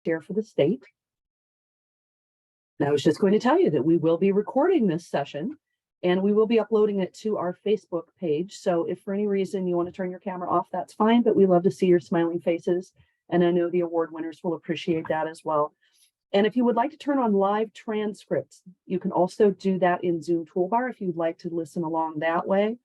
volunteer for the state. And I was just going to tell you that we will be recording this session and we will be uploading it to our Facebook page. So if for any reason you want to turn your camera off, that's fine, but we love to see your smiling faces. And I know the award winners will appreciate that as well. And if you would like to turn on live transcripts, you can also do that in Zoom toolbar if you'd like to listen along that way.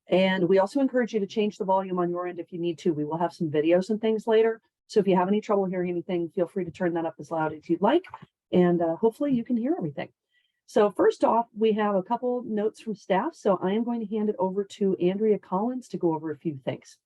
And we also encourage you to change the volume on your end if you need to. We will have some videos and things later. So if you have any trouble hearing anything, feel free to turn that up as loud as you'd like. And hopefully you can hear everything. So first off, we have a couple notes from staff. So I am going to hand it over to Andrea Collins to go over a few things.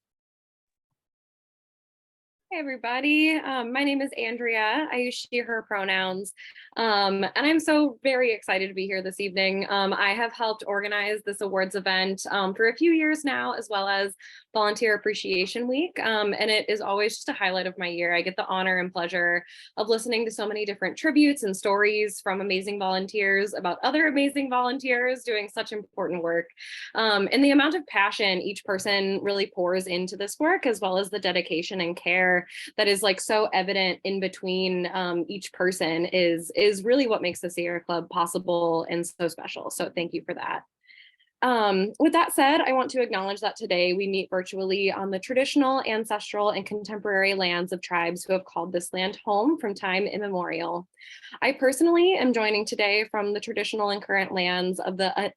Hey everybody, my name is Andrea. I use she, her pronouns, and I'm so very excited to be here this evening. I have helped organize this awards event for a few years now, as well as Volunteer Appreciation Week, and it is always just a highlight of my year. I get the honor and pleasure of listening to so many different tributes and stories from amazing volunteers about other amazing volunteers doing such important work, and the amount of passion each person really pours into this work, as well as the dedication and care that is like so evident in between each person is really what makes the Sierra Club possible and so special. So thank you for that. With that said, I want to acknowledge that today we meet virtually on the traditional, ancestral, and contemporary lands of tribes who have called this land home from time immemorial. I personally am joining today from the traditional and current lands of the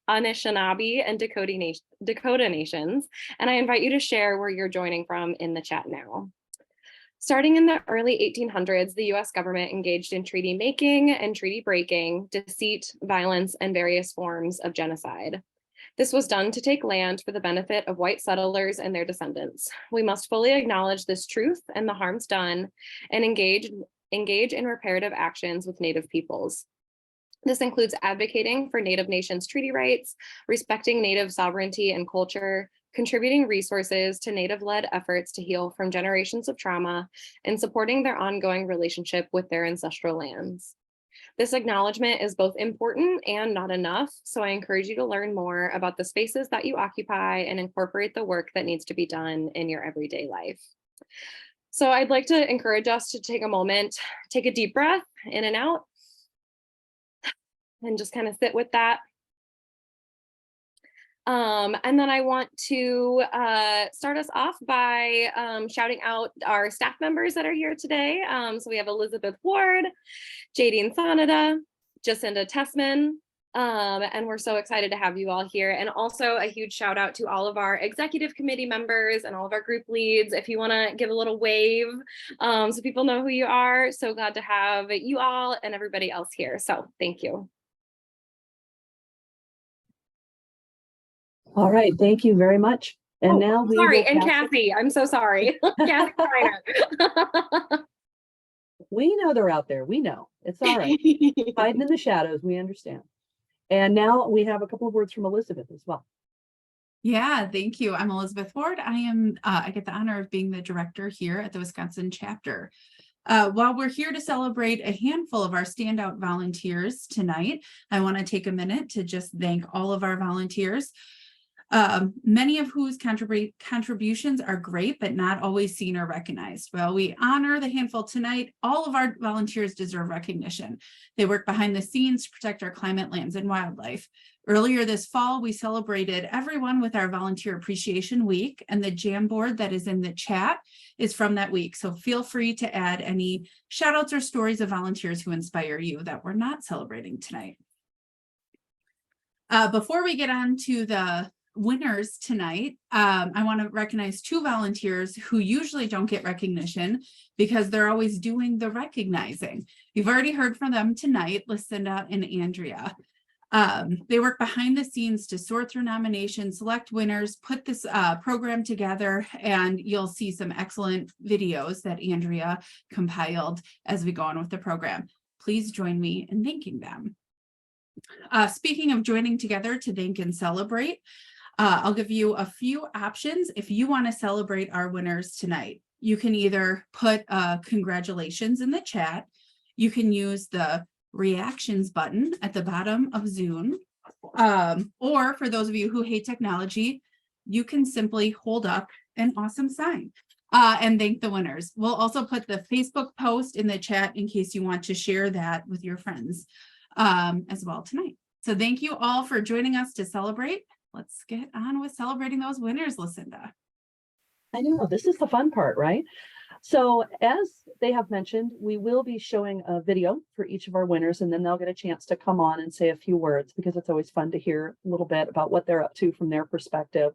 Anishinaabe and Dakota nations, and I invite you to share where you're joining from in the chat now. Starting in the early 1800s, the US government engaged in treaty making and treaty breaking, deceit, violence, and various forms of genocide. This was done to take land for the benefit of white settlers and their descendants. We must fully acknowledge this truth and the harms done and engage in reparative actions with Native peoples. This includes advocating for Native nations treaty rights, respecting Native sovereignty and culture, contributing resources to Native-led efforts to heal from generations of trauma, and supporting their ongoing relationship with their ancestral lands. This acknowledgement is both important and not enough, so I encourage you to learn more about the spaces that you occupy and incorporate the work that needs to be done in your everyday life. So I'd like to encourage us to take a moment, take a deep breath in and out, and just kind of sit with that. And then I want to start us off by shouting out our staff members that are here today. So we have Elizabeth Ward, Jadine Sanada, Jacinda Tessman, and we're so excited to have you all here. And also a huge shout out to all of our executive committee members and all of our group leads. If you want to give a little wave so people know who you are, so glad to have you all and everybody else here. So thank you. All right, thank you very much. And now we sorry, and Kathy, I'm so sorry. Kathy Steiner. We know they're out there. We know. It's all right. Hiding in the shadows, we understand. And now we have a couple of words from Elizabeth as well. Yeah, thank you. I'm Elizabeth Ward. I get the honor of being the director here at the Wisconsin chapter. While we're here to celebrate a handful of our standout volunteers tonight, I want to take a minute to just thank all of our volunteers. Many of whose contributions are great, but not always seen or recognized. Well, we honor the handful tonight. All of our volunteers deserve recognition. They work behind the scenes to protect our climate, lands, and wildlife. Earlier this fall, we celebrated everyone with our Volunteer Appreciation Week, and the Jamboard that is in the chat is from that week. So feel free to add any shout outs or stories of volunteers who inspire you that we're not celebrating tonight. Before we get on to the winners tonight, I want to recognize two volunteers who usually don't get recognition because they're always doing the recognizing. You've already heard from them tonight, Lucinda and Andrea. They work behind the scenes to sort through nominations, select winners, put this program together, and you'll see some excellent videos that Andrea compiled as we go on with the program. Please join me in thanking them. Speaking of joining together to thank and celebrate, I'll give you a few options if you want to celebrate our winners tonight. You can either put congratulations in the chat, you can use the reactions button at the bottom of Zoom, or for those of you who hate technology, you can simply hold up an awesome sign. and thank the winners. We'll also put the Facebook post in the chat in case you want to share that with your friends as well tonight. So thank you all for joining us to celebrate. Let's get on with celebrating those winners, Lucinda. I know, this is the fun part, right? So as they have mentioned, we will be showing a video for each of our winners, and then they'll get a chance to come on and say a few words, because it's always fun to hear a little bit about what they're up to from their perspective.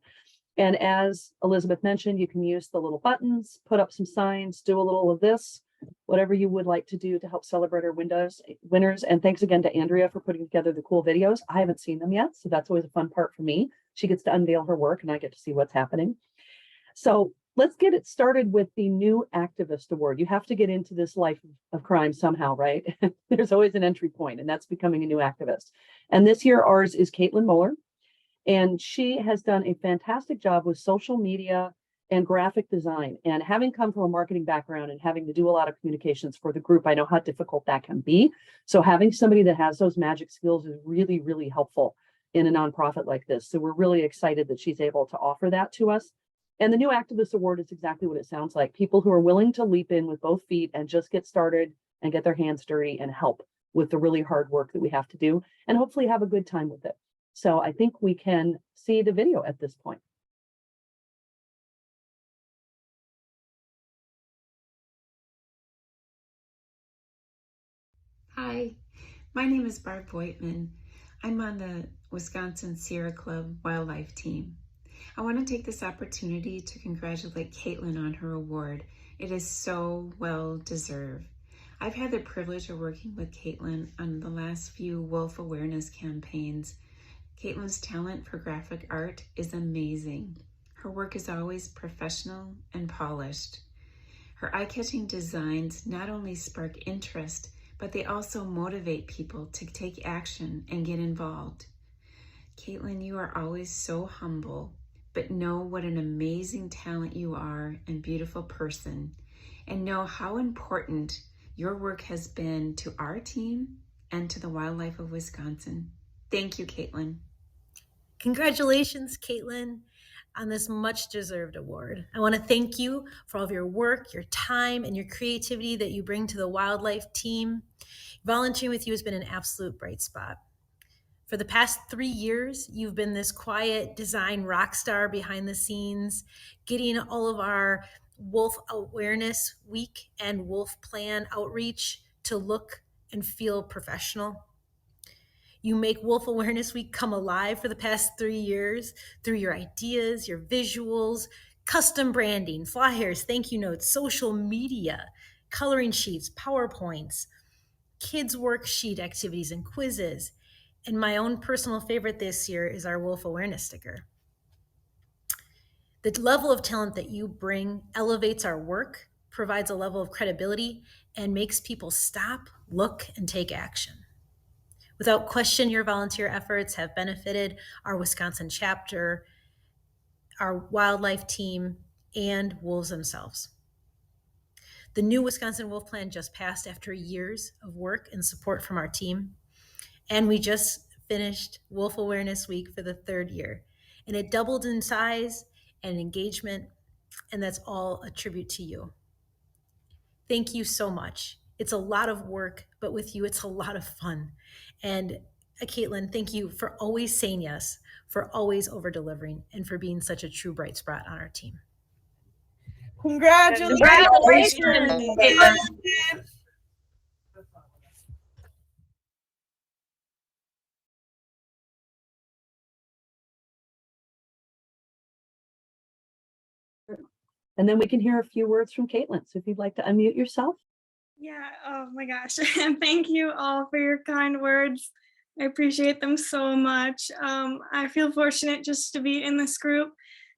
And as Elizabeth mentioned, you can use the little buttons, put up some signs, do a little of this, whatever you would like to do to help celebrate our winners. And thanks again to Andrea for putting together the cool videos. I haven't seen them yet, so that's always a fun part for me. She gets to unveil her work and I get to see what's happening. So let's get it started with the New Activist Award. You have to get into this life of crime somehow, right? There's always an entry point, and that's becoming a new activist. And this year ours is Caitlin Moeller. And she has done a fantastic job with social media and graphic design. And having come from a marketing background and having to do a lot of communications for the group, I know how difficult that can be. So having somebody that has those magic skills is really, really helpful in a nonprofit like this. So we're really excited that she's able to offer that to us. And the New Activist Award is exactly what it sounds like. People who are willing to leap in with both feet and just get started and get their hands dirty and help with the really hard work that we have to do, and hopefully have a good time with it. So I think we can see the video at this point. Hi, my name is Barb Voigtman. I'm on the Wisconsin Sierra Club wildlife team. I want to take this opportunity to congratulate Caitlin on her award. It is so well deserved. I've had the privilege of working with Caitlin on the last few wolf awareness campaigns. Caitlin's talent for graphic art is amazing. Her work is always professional and polished. Her eye-catching designs not only spark interest, but they also motivate people to take action and get involved. Caitlin, you are always so humble, but know what an amazing talent you are and beautiful person, and know how important your work has been to our team and to the wildlife of Wisconsin. Thank you, Caitlin. Congratulations, Caitlin, on this much-deserved award. I want to thank you for all of your work, your time, and your creativity that you bring to the wildlife team. Volunteering with you has been an absolute bright spot. For the past 3 years, you've been this quiet design rock star behind the scenes, getting all of our Wolf Awareness Week and Wolf Plan outreach to look and feel professional. You make Wolf Awareness Week come alive for the past 3 years through your ideas, your visuals, custom branding, flyers, thank you notes, social media, coloring sheets, PowerPoints, kids worksheet activities and quizzes. And my own personal favorite this year is our Wolf Awareness sticker. The level of talent that you bring elevates our work, provides a level of credibility, and makes people stop, look, and take action. Without question, your volunteer efforts have benefited our Wisconsin chapter, our wildlife team, and wolves themselves. The new Wisconsin Wolf Plan just passed after years of work and support from our team. And we just finished Wolf Awareness Week for the 3rd year. And it doubled in size and engagement, and that's all a tribute to you. Thank you so much. It's a lot of work, but with you, it's a lot of fun. And Caitlin, thank you for always saying yes, for always over-delivering, and for being such a true bright spot on our team. Congratulations. Caitlin. And then we can hear a few words from Caitlin. So if you'd like to unmute yourself. Yeah, oh my gosh. Thank you all for your kind words. I appreciate them so much. I feel fortunate just to be in this group.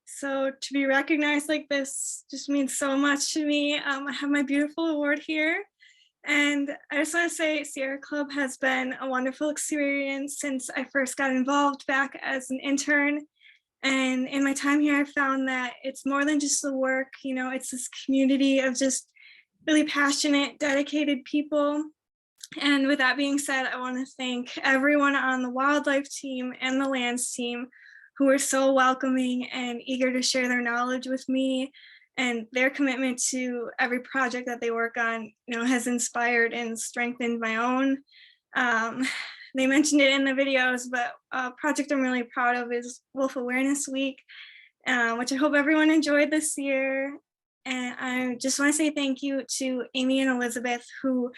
So to be recognized like this just means so much to me. I have my beautiful award here. And I just want to say Sierra Club has been a wonderful experience since I first got involved back as an intern. And in my time here, I found that it's more than just the work, you know, it's this community of just really passionate, dedicated people. And with that being said, I want to thank everyone on the wildlife team and the lands team who were so welcoming and eager to share their knowledge with me and their commitment to every project that they work on, has inspired and strengthened my own. They mentioned it in the videos, but a project I'm really proud of is Wolf Awareness Week, which I hope everyone enjoyed this year. And I just want to say thank you to Amy and Elizabeth, who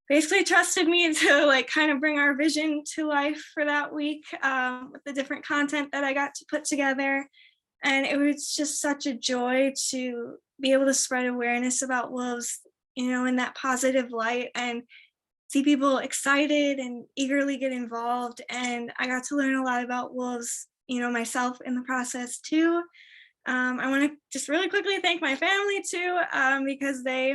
basically trusted me to kind of bring our vision to life for that week, with the different content that I got to put together. And it was just such a joy to be able to spread awareness about wolves, in that positive light, and see people excited and eagerly get involved. And I got to learn a lot about wolves, myself in the process too. I want to just really quickly thank my family too, because they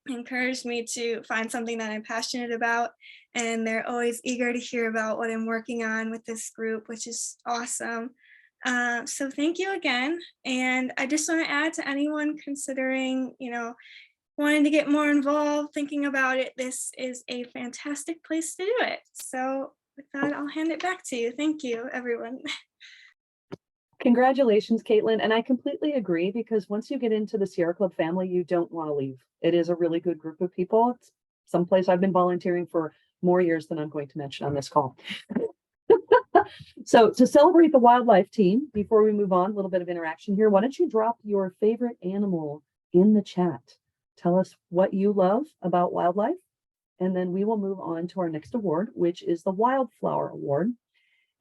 encouraged me to find something that I'm passionate about. And they're always eager to hear about what I'm working on with this group, which is awesome. So thank you again. And I just want to add to anyone considering, wanting to get more involved, thinking about it, this is a fantastic place to do it. So with that, I'll hand it back to you. Thank you, everyone. Congratulations, Caitlin. And I completely agree, because once you get into the Sierra Club family, you don't want to leave. It is a really good group of people. It's someplace I've been volunteering for more years than I'm going to mention on this call. So to celebrate the wildlife team, before we move on, a little bit of interaction here. Why don't you drop your favorite animal in the chat? Tell us what you love about wildlife, and then we will move on to our next award, which is the Wildflower Award.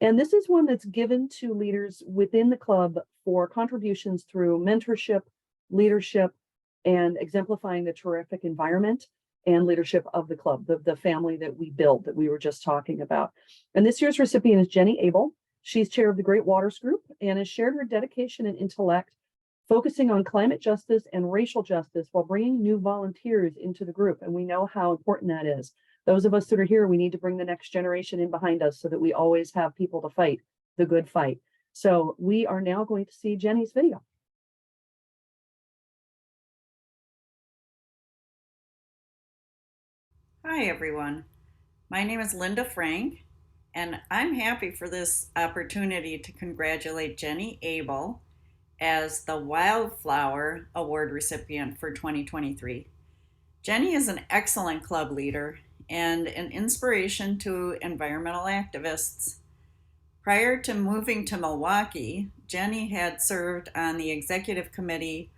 And this is one that's given to leaders within the club for contributions through mentorship, leadership, and exemplifying the terrific environment and leadership of the club, the family that we build, that we were just talking about. And this year's recipient is Jenny Abel. She's chair of the Great Waters Group and has shared her dedication and intellect, focusing on climate justice and racial justice while bringing new volunteers into the group. And we know how important that is. Those of us that are here, we need to bring the next generation in behind us so that we always have people to fight the good fight. So we are now going to see Jenny's video. Hi, everyone. My name is Linda Frank, and I'm happy for this opportunity to congratulate Jenny Abel as the Wildflower Award recipient for 2023. Jenny is an excellent club leader and an inspiration to environmental activists. Prior to moving to Milwaukee, Jenny had served on the executive committee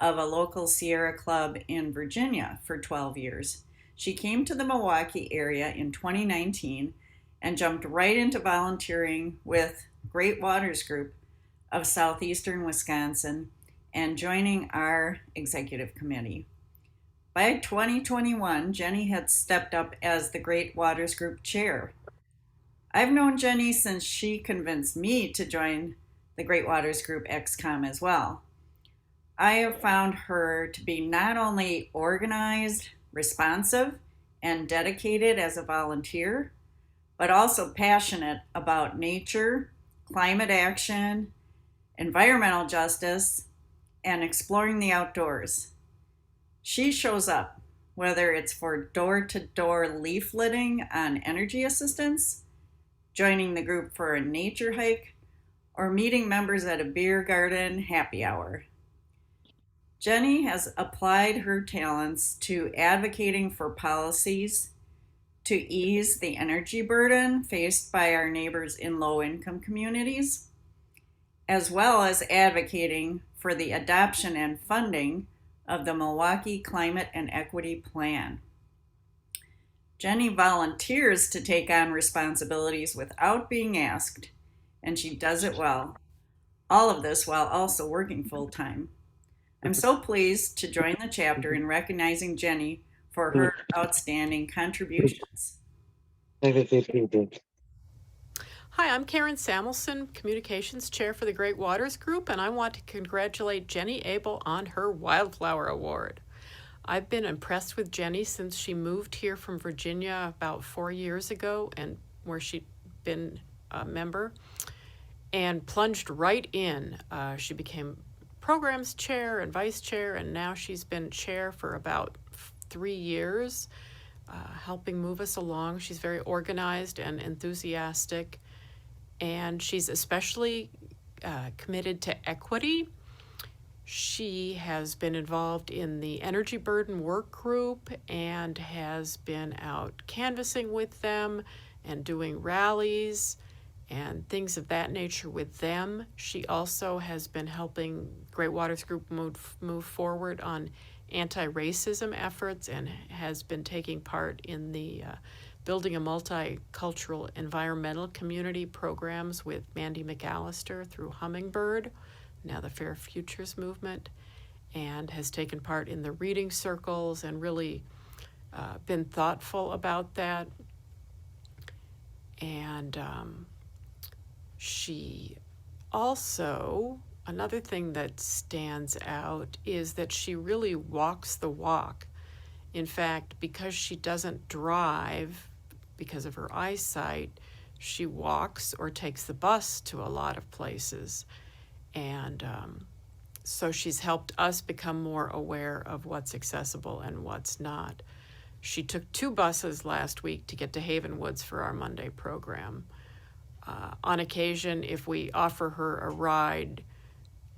of a local Sierra club in Virginia for 12 years. She came to the Milwaukee area in 2019 and jumped right into volunteering with Great Waters Group of southeastern Wisconsin and joining our executive committee. By 2021, Jenny had stepped up as the Great Waters Group chair. I've known Jenny since she convinced me to join the Great Waters Group XCOM as well. I have found her to be not only organized, responsive, and dedicated as a volunteer, but also passionate about nature, climate action, environmental justice, and exploring the outdoors. She shows up, whether it's for door-to-door leafleting on energy assistance, joining the group for a nature hike, or meeting members at a beer garden happy hour. Jenny has applied her talents to advocating for policies to ease the energy burden faced by our neighbors in low-income communities, as well as advocating for the adoption and funding of the Milwaukee Climate and Equity Plan. Jenny volunteers to take on responsibilities without being asked, and she does it well. All of this while also working full-time. I'm so pleased to join the chapter in recognizing Jenny for her outstanding contributions. Hi, I'm Karen Samuelson, Communications Chair for the Great Waters Group, and I want to congratulate Jenny Abel on her Wildflower Award. I've been impressed with Jenny since she moved here from Virginia about 4 years ago, and where she'd been a member, and plunged right in. She became programs chair and vice chair, and now she's been chair for about 3 years, helping move us along. She's very organized and enthusiastic, and she's especially committed to equity. She has been involved in the Energy Burden Work Group and has been out canvassing with them and doing rallies and things of that nature with them. She also has been helping Great Waters Group move forward on anti-racism efforts and has been taking part in the Building a Multicultural Environmental Community programs with Mandy McAllister through Hummingbird, now the Fair Futures movement, and has taken part in the reading circles and really been thoughtful about that. And she also, another thing that stands out is that she really walks the walk. In fact, because she doesn't drive because of her eyesight, she walks or takes the bus to a lot of places. And so she's helped us become more aware of what's accessible and what's not. She took 2 buses last week to get to Haven Woods for our Monday program. On occasion, if we offer her a ride,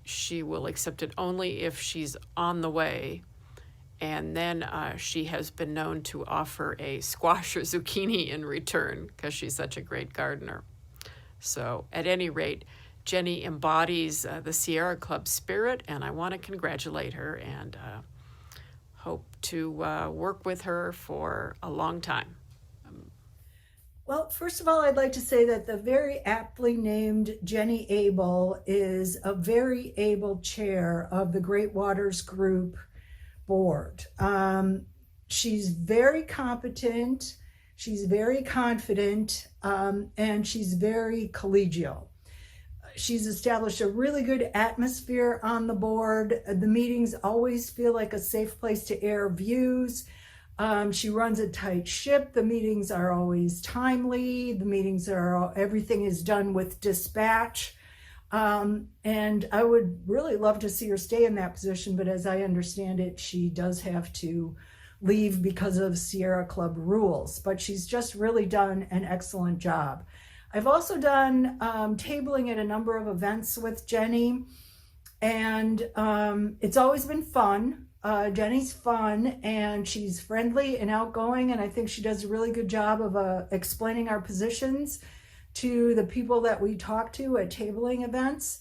she will accept it only if she's on the way. And then she has been known to offer a squash or zucchini in return because she's such a great gardener. So at any rate, Jenny embodies the Sierra Club spirit, and I want to congratulate her and hope to work with her for a long time. Well, first of all, I'd like to say that the very aptly named Jenny Abel is a very able chair of the Great Waters Group board. She's very competent, she's very confident, and she's very collegial. She's established a really good atmosphere on the board. The meetings always feel like a safe place to air views. She runs a tight ship. The meetings are always timely. The meetings are, everything is done with dispatch. And I would really love to see her stay in that position, but as I understand it, she does have to leave because of Sierra Club rules, but she's just really done an excellent job. I've also done tabling at a number of events with Jenny, and it's always been fun. Jenny's fun, and she's friendly and outgoing, and I think she does a really good job of explaining our positions to the people that we talk to at tabling events.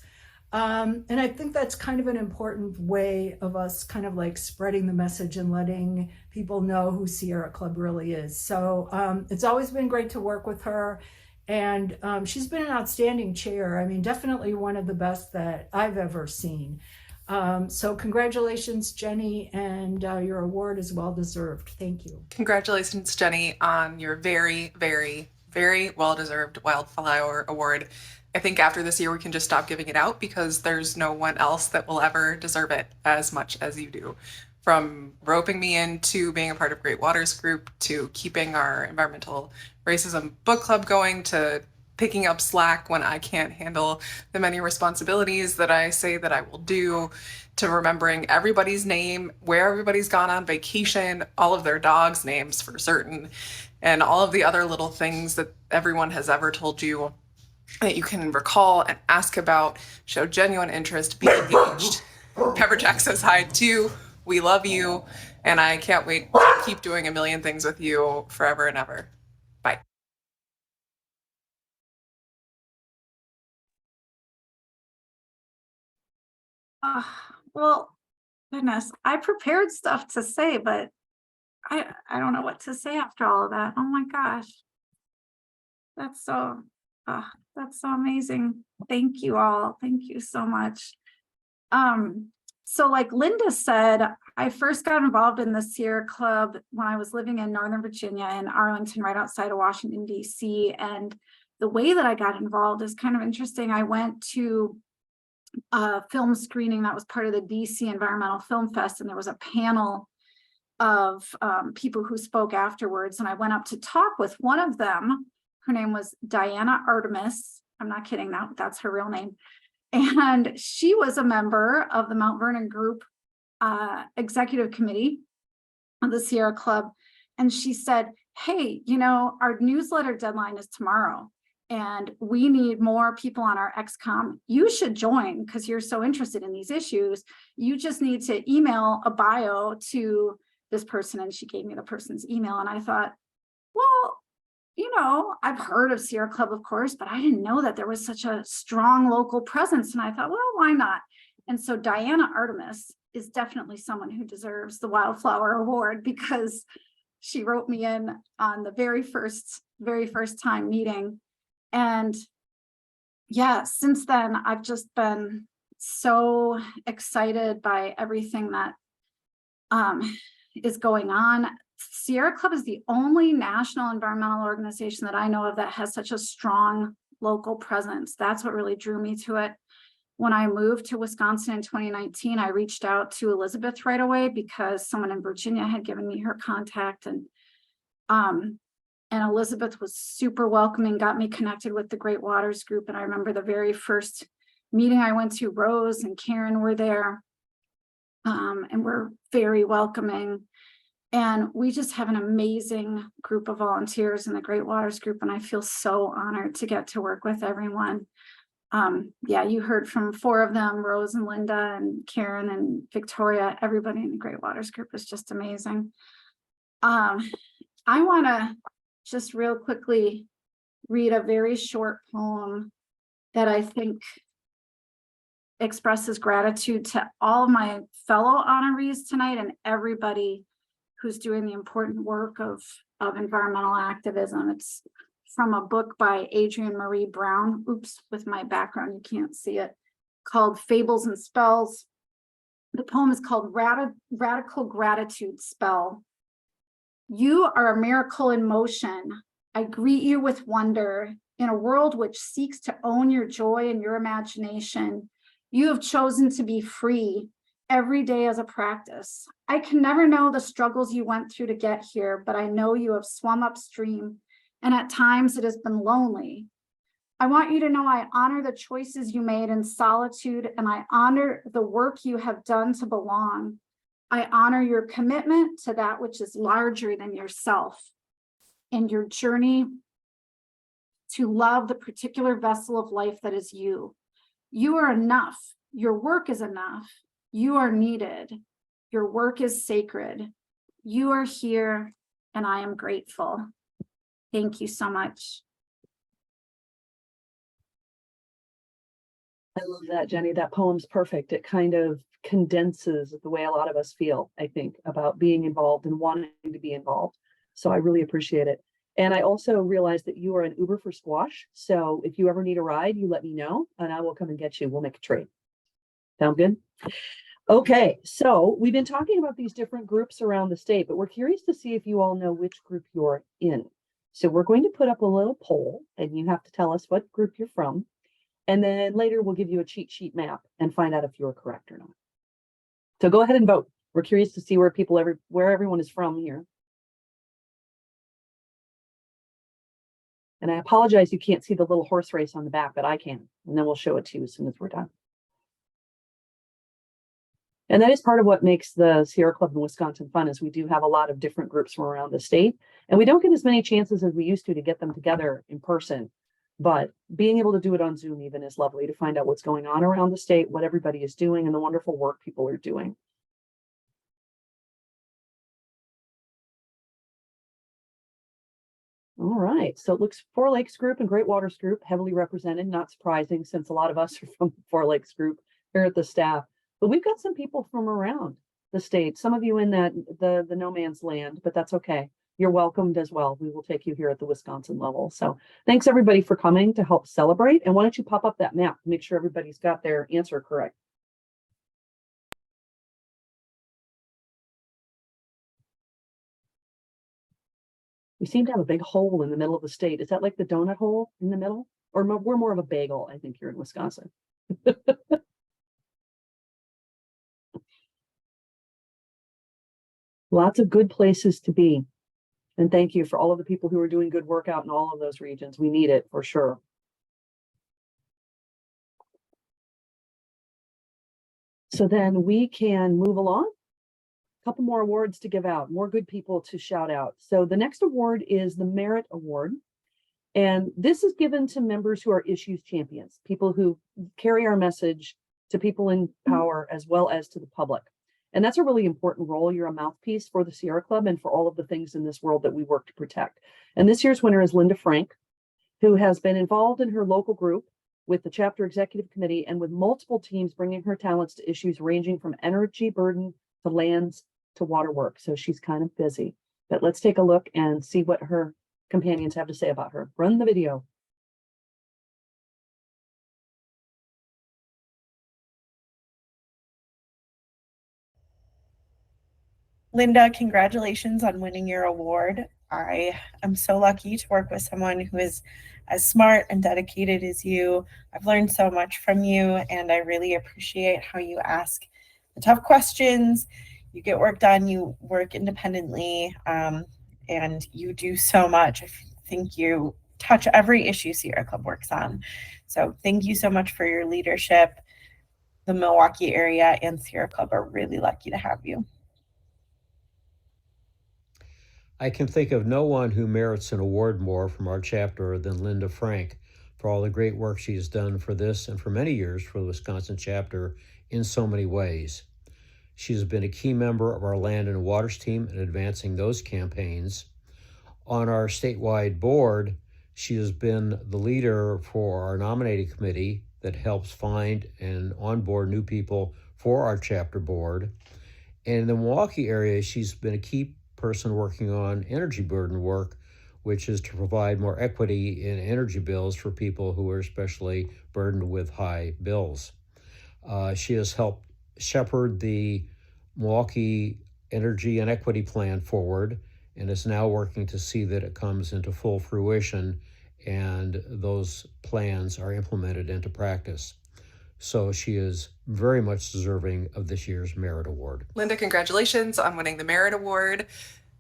And I think that's kind of an important way of us kind of like spreading the message and letting people know who Sierra Club really is. So it's always been great to work with her. And she's been an outstanding chair. I mean, definitely one of the best that I've ever seen. So congratulations, Jenny, and your award is well deserved. Thank you. Congratulations, Jenny, on your very, very, very well-deserved Wildflower Award. I think after this year, we can just stop giving it out because there's no one else that will ever deserve it as much as you do. From roping me into being a part of Great Waters Group, to keeping our environmental racism book club going, to picking up slack when I can't handle the many responsibilities that I say that I will do, to remembering everybody's name, where everybody's gone on vacation, all of their dogs' names for certain, and all of the other little things that everyone has ever told you that you can recall and ask about. Show genuine interest, be engaged. Pepper Jack says hi too. We love you, and I can't wait to keep doing a million things with you forever and ever. Bye. Well, goodness, I prepared stuff to say, but I don't know what to say after all of that. Oh my gosh. That's so amazing. Thank you all. Thank you so much. So like Linda said, I first got involved in the Sierra Club when I was living in Northern Virginia in Arlington, right outside of Washington, D.C. And the way that I got involved is kind of interesting. I went to a film screening that was part of the DC Environmental Film Fest, and there was a panel of people who spoke afterwards, and I went up to talk with one of them. Her name was Diana Artemis. I'm not kidding, that's her real name. And she was a member of the Mount Vernon Group executive committee of the Sierra Club. And she said, hey, you know, our newsletter deadline is tomorrow. And we need more people on our XCOM. You should join because you're so interested in these issues. You just need to email a bio to this person. And she gave me the person's email. And I thought, well, I've heard of Sierra Club, of course, but I didn't know that there was such a strong local presence. And I thought, well, why not? And so Diana Artemis is definitely someone who deserves the Wildflower Award because she wrote me in on the very first time meeting. And yeah, since then, I've just been so excited by everything that is going on. Sierra Club is the only national environmental organization that I know of that has such a strong local presence. That's what really drew me to it. When I moved to Wisconsin in 2019, I reached out to Elizabeth right away because someone in Virginia had given me her contact, and Elizabeth was super welcoming, got me connected with the Great Waters Group. And I remember the very first meeting I went to, Rose and Karen were there, and were very welcoming. And we just have an amazing group of volunteers in the Great Waters Group. And I feel so honored to get to work with everyone. Yeah, you heard from 4 of them, Rose and Linda and Karen and Victoria. Everybody in the Great Waters Group is just amazing. I want to just real quickly read a very short poem that I think expresses gratitude to all of my fellow honorees tonight and everybody who's doing the important work of environmental activism. It's from a book by Adrienne Marie Brown. Oops, with my background, you can't see it, called Fables and Spells. The poem is called Radical Gratitude Spell. You are a miracle in motion. I greet you with wonder. In a world which seeks to own your joy and your imagination, you have chosen to be free every day as a practice. I can never know the struggles you went through to get here, but I know you have swum upstream, and at times it has been lonely. I want you to know I honor the choices you made in solitude, and I honor the work you have done to belong. I honor your commitment to that which is larger than yourself and your journey to love the particular vessel of life that is you. You are enough. Your work is enough. You are needed. Your work is sacred. You are here, and I am grateful. Thank you so much. I love that, Jenny. That poem's perfect. It kind of condenses the way a lot of us feel, I think, about being involved and wanting to be involved. So I really appreciate it. And I also realized that you are an Uber for squash. So if you ever need a ride, you let me know and I will come and get you. We'll make a trade. Sound good? Okay, so we've been talking about these different groups around the state, but we're curious to see if you all know which group you're in. So we're going to put up a little poll and you have to tell us what group you're from. And then later we'll give you a cheat sheet map and find out if you're correct or not. So go ahead and vote. We're curious to see where where everyone is from here. And I apologize you can't see the little horse race on the back, but I can. And then we'll show it to you as soon as we're done. And that is part of what makes the Sierra Club in Wisconsin fun, is we do have a lot of different groups from around the state. And we don't get as many chances as we used to get them together in person. But being able to do it on Zoom even is lovely to find out what's going on around the state, what everybody is doing, and the wonderful work people are doing. All right, so it looks Four Lakes Group and Great Waters Group heavily represented, not surprising since a lot of us are from Four Lakes Group here at the staff. But we've got some people from around the state, some of you in the no man's land, but that's okay. You're welcomed as well. We will take you here at the Wisconsin level. So thanks everybody for coming to help celebrate. And why don't you pop up that map to make sure everybody's got their answer correct. We seem to have a big hole in the middle of the state. Is that like the donut hole in the middle? Or we're more of a bagel, I think, here in Wisconsin. Lots of good places to be. And thank you for all of the people who are doing good work out in all of those regions. We need it for sure. So then we can move along. A couple more awards to give out, more good people to shout out. So the next award is the Merit Award. And this is given to members who are issues champions, people who carry our message to people in power as well as to the public. And that's a really important role. You're a mouthpiece for the Sierra Club and for all of the things in this world that we work to protect. And this year's winner is Linda Frank, who has been involved in her local group with the chapter executive committee and with multiple teams bringing her talents to issues ranging from energy burden to lands to water work. So she's kind of busy. But let's take a look and see what her companions have to say about her. Run the video. Linda, congratulations on winning your award. I am so lucky to work with someone who is as smart and dedicated as you. I've learned so much from you, and I really appreciate how you ask the tough questions. You get work done, you work independently, and you do so much. I think you touch every issue Sierra Club works on. So thank you so much for your leadership. The Milwaukee area and Sierra Club are really lucky to have you. I can think of no one who merits an award more from our chapter than Linda Frank for all the great work she has done for this and for many years for the Wisconsin chapter in so many ways. She has been a key member of our Land and Waters team in advancing those campaigns. On our statewide board, she has been the leader for our nominating committee that helps find and onboard new people for our chapter board. And in the Milwaukee area, she's been a key person working on energy burden work, which is to provide more equity in energy bills for people who are especially burdened with high bills. She has helped shepherd the Milwaukee Energy and Equity Plan forward and is now working to see that it comes into full fruition and those plans are implemented into practice. So she is very much deserving of this year's Merit Award. Linda, congratulations on winning the Merit Award.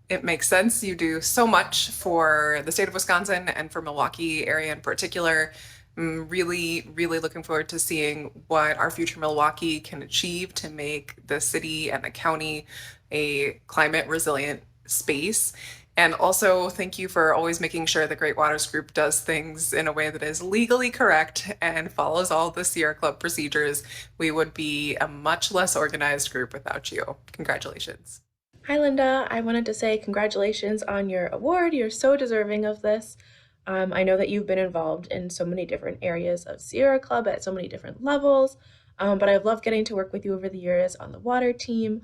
It makes sense. You do so much for the state of Wisconsin and for Milwaukee area in particular. I'm really, really looking forward to seeing what our future Milwaukee can achieve to make the city and the county a climate resilient space. And also thank you for always making sure the Great Waters Group does things in a way that is legally correct and follows all the Sierra Club procedures. We would be a much less organized group without you. Congratulations. Hi, Linda. I wanted to say congratulations on your award. You're so deserving of this. I know that you've been involved in so many different areas of Sierra Club at so many different levels, but I've loved getting to work with you over the years on the water team.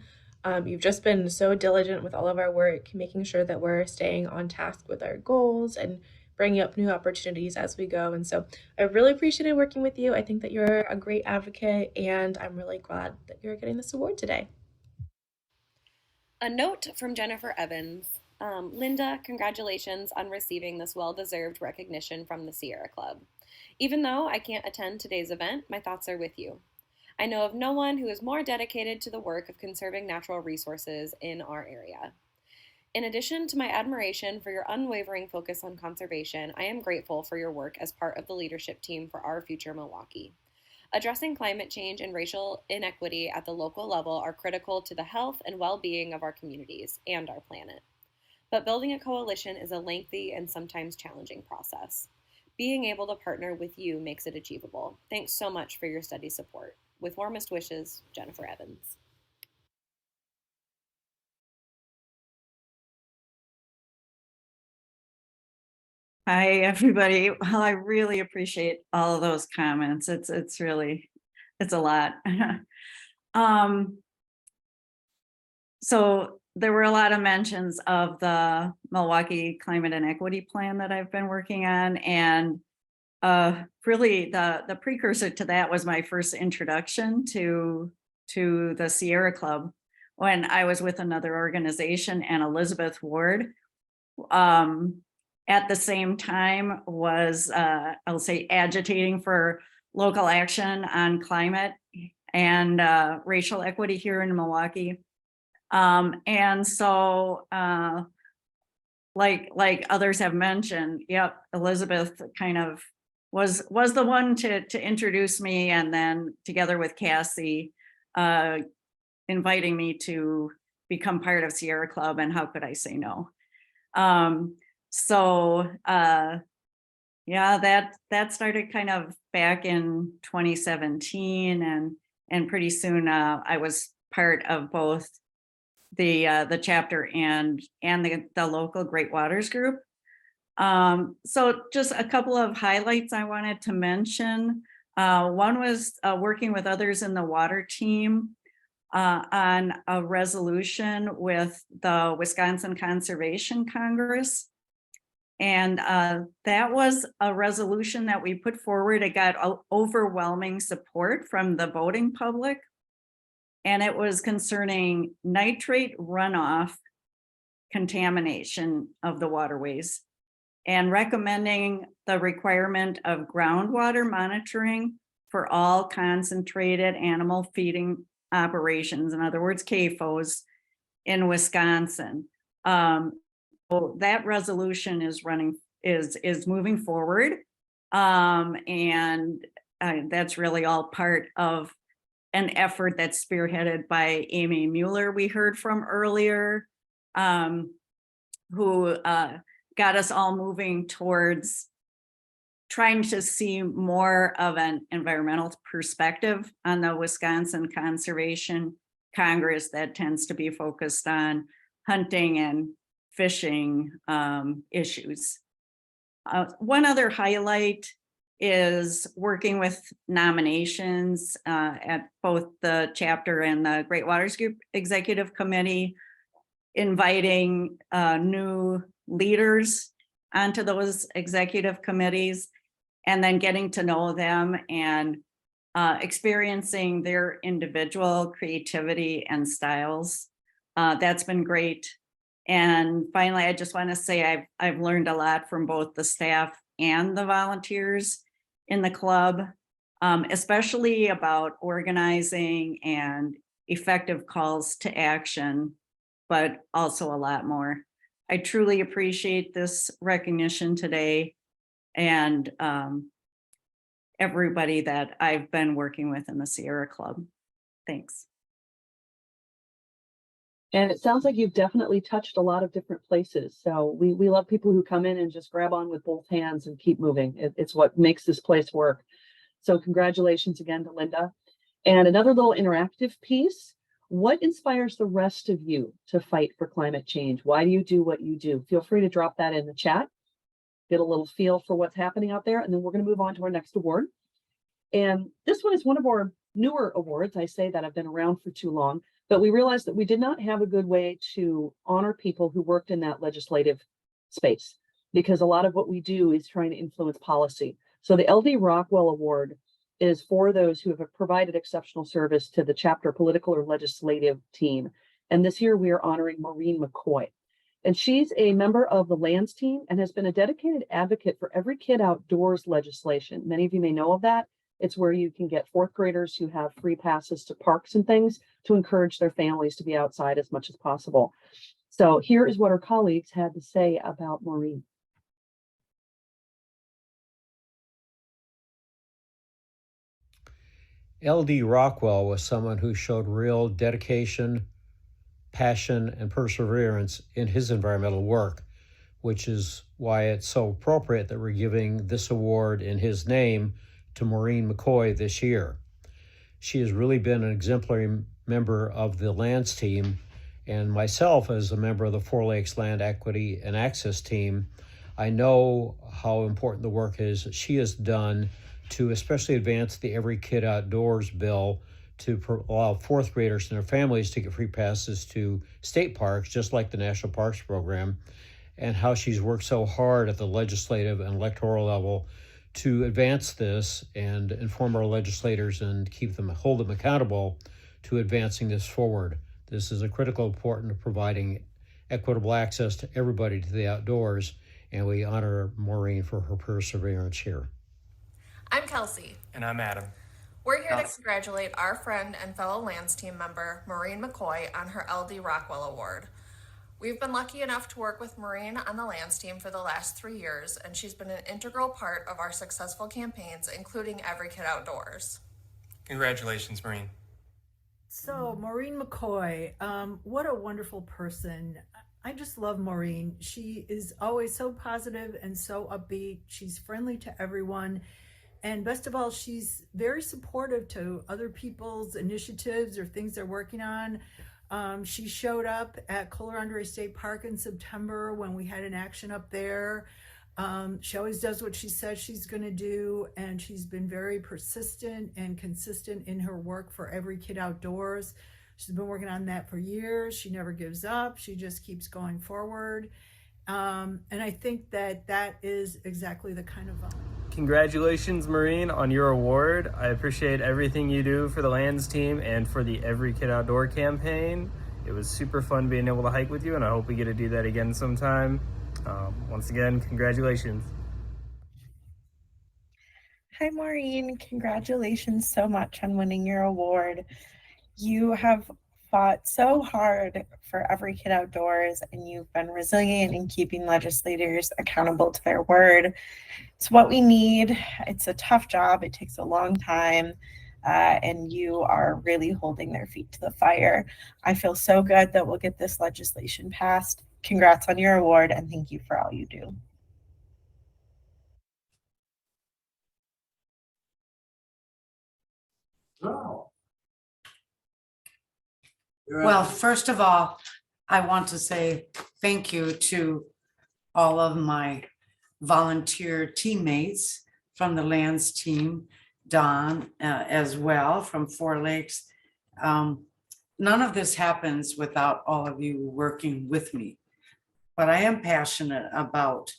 You've just been so diligent with all of our work, making sure that we're staying on task with our goals and bringing up new opportunities as we go. And so I really appreciated working with you. I think that you're a great advocate, and I'm really glad that you're getting this award today. A note from Jennifer Evans. Linda, congratulations on receiving this well-deserved recognition from the Sierra Club. Even though I can't attend today's event, my thoughts are with you. I know of no one who is more dedicated to the work of conserving natural resources in our area. In addition to my admiration for your unwavering focus on conservation, I am grateful for your work as part of the leadership team for our future Milwaukee. Addressing climate change and racial inequity at the local level are critical to the health and well-being of our communities and our planet. But building a coalition is a lengthy and sometimes challenging process. Being able to partner with you makes it achievable. Thanks so much for your steady support. With warmest wishes, Jennifer Evans. Hi, everybody. Well, I really appreciate all of those comments. It's a lot. So there were a lot of mentions of the Milwaukee Climate and Equity Plan that I've been working on, and really the precursor to that was my first introduction to the Sierra Club when I was with another organization, and Elizabeth Ward at the same time was I'll say agitating for local action on climate and racial equity here in Milwaukee. And so like others have mentioned, yep, Elizabeth kind of was the one to introduce me, and then together with Cassie inviting me to become part of Sierra Club, and how could I say no? So Yeah, that started kind of back in 2017, and pretty soon I was part of both the chapter and the local Great Waters group. So just a couple of highlights I wanted to mention. One was working with others in the water team on a resolution with the Wisconsin Conservation Congress. And that was a resolution that we put forward. It got overwhelming support from the voting public. And it was concerning nitrate runoff contamination of the waterways and recommending the requirement of groundwater monitoring for all concentrated animal feeding operations, in other words, CAFOs, in Wisconsin. So that resolution is moving forward. And that's really all part of an effort that's spearheaded by Amy Mueller, we heard from earlier, who got us all moving towards trying to see more of an environmental perspective on the Wisconsin Conservation Congress that tends to be focused on hunting and fishing issues. One other highlight is working with nominations at both the chapter and the Great Waters Group Executive Committee, inviting new leaders onto those executive committees, and then getting to know them and experiencing their individual creativity and styles. That's been great. And finally, I just want to say I've learned a lot from both the staff and the volunteers in the club, especially about organizing and effective calls to action, but also a lot more. I truly appreciate this recognition today, and everybody that I've been working with in the Sierra Club. Thanks. And it sounds like you've definitely touched a lot of different places. So we love people who come in and just grab on with both hands and keep moving. It's what makes this place work. So congratulations again to Linda. And another little interactive piece. What inspires the rest of you to fight for climate change? Why do you do what you do? Feel free to drop that in the chat. Get a little feel for what's happening out there. And then we're going to move on to our next award. And this one is one of our newer awards. I say that I've been around for too long. But we realized that we did not have a good way to honor people who worked in that legislative space, because a lot of what we do is trying to influence policy. So the LD Rockwell Award is for those who have provided exceptional service to the chapter political or legislative team. And this year we are honoring Maureen McCoy. And she's a member of the lands team and has been a dedicated advocate for Every Kid Outdoors legislation. Many of you may know of that. It's where you can get fourth graders who have free passes to parks and things to encourage their families to be outside as much as possible. So here is what her colleagues had to say about Maureen. LD Rockwell was someone who showed real dedication, passion, and perseverance in his environmental work, which is why it's so appropriate that we're giving this award in his name to Maureen McCoy this year. She has really been an exemplary member of the lands team, and myself as a member of the Four Lakes Land Equity and Access team, I know how important the work is she has done to especially advance the Every Kid Outdoors bill to allow fourth graders and their families to get free passes to state parks, just like the National Parks Program, and how she's worked so hard at the legislative and electoral level to advance this and inform our legislators and hold them accountable to advancing this forward. This is a critical important of providing equitable access to everybody to the outdoors, and we honor Maureen for her perseverance here. I'm Kelsey. And I'm Adam. We're here to congratulate our friend and fellow lands team member, Maureen McCoy, on her LD Rockwell Award. We've been lucky enough to work with Maureen on the lands team for the last 3 years, and she's been an integral part of our successful campaigns, including Every Kid Outdoors. Congratulations, Maureen. So Maureen McCoy, what a wonderful person. I just love Maureen. She is always so positive and so upbeat. She's friendly to everyone. And best of all, she's very supportive to other people's initiatives or things they're working on. She showed up at Kohler Andre State Park in September when we had an action up there. She always does what she says she's going to do, and she's been very persistent and consistent in her work for Every Kid Outdoors. She's been working on that for years. She never gives up. She just keeps going forward. And I think that that is exactly the kind of Congratulations, Maureen, on your award. I appreciate everything you do for the Lands team and for the Every Kid Outdoor campaign. It was super fun being able to hike with you, and I hope we get to do that again sometime. Once again, congratulations. Hi, Maureen. Congratulations so much on winning your award. You have fought so hard for Every Kid Outdoors, and you've been resilient in keeping legislators accountable to their word. It's what we need. It's a tough job. It takes a long time, and you are really holding their feet to the fire. I feel so good that we'll get this legislation passed. Congrats on your award, and thank you for all you do. Well, first of all, I want to say thank you to all of my volunteer teammates from the Lands team, Don as well from Four Lakes. None of this happens without all of you working with me, but I am passionate about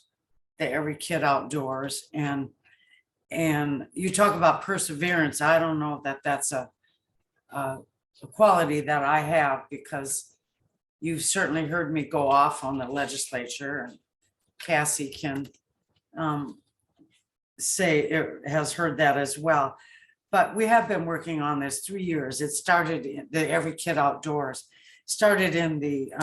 the Every Kid Outdoors, and you talk about perseverance. I don't know that that's a quality that I have, because you've certainly heard me go off on the legislature, and Cassie can has heard that as well. But we have been working on this 3 years. It started in the Every Kid Outdoors, started in the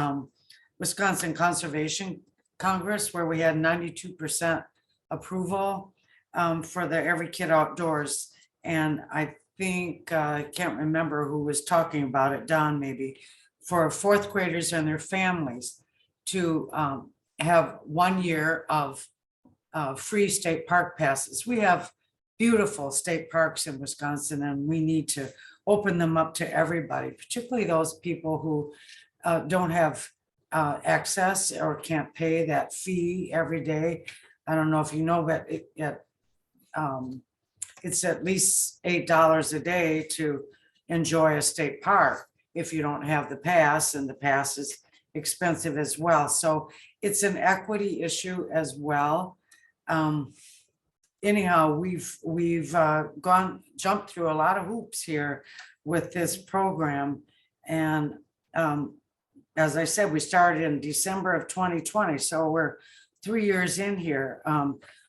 Wisconsin Conservation Congress, where we had 92% approval for the Every Kid Outdoors. And I think, I can't remember who was talking about it, Don maybe, for fourth graders and their families to have 1 year of free state park passes. We have beautiful state parks in Wisconsin, and we need to open them up to everybody, particularly those people who don't have access or can't pay that fee every day. I don't know if you know, but it's at least $8 a day to enjoy a state park if you don't have the pass, and the pass is expensive as well. So it's an equity issue as well. Anyhow, we've jumped through a lot of hoops here with this program. And as I said, we started in December of 2020. So we're 3 years in here.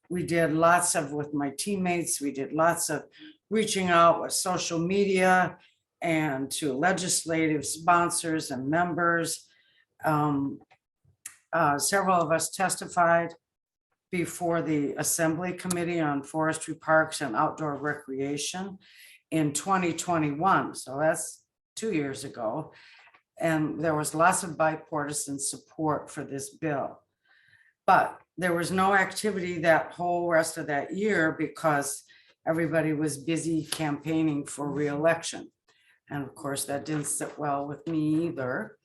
We did lots of, with my teammates, we did lots of reaching out with social media and to legislative sponsors and members. Several of us testified before the Assembly Committee on Forestry, Parks, and Outdoor Recreation in 2021. So that's 2 years ago. And there was lots of bipartisan support for this bill. But there was no activity that whole rest of that year because everybody was busy campaigning for re-election. And of course, that didn't sit well with me either.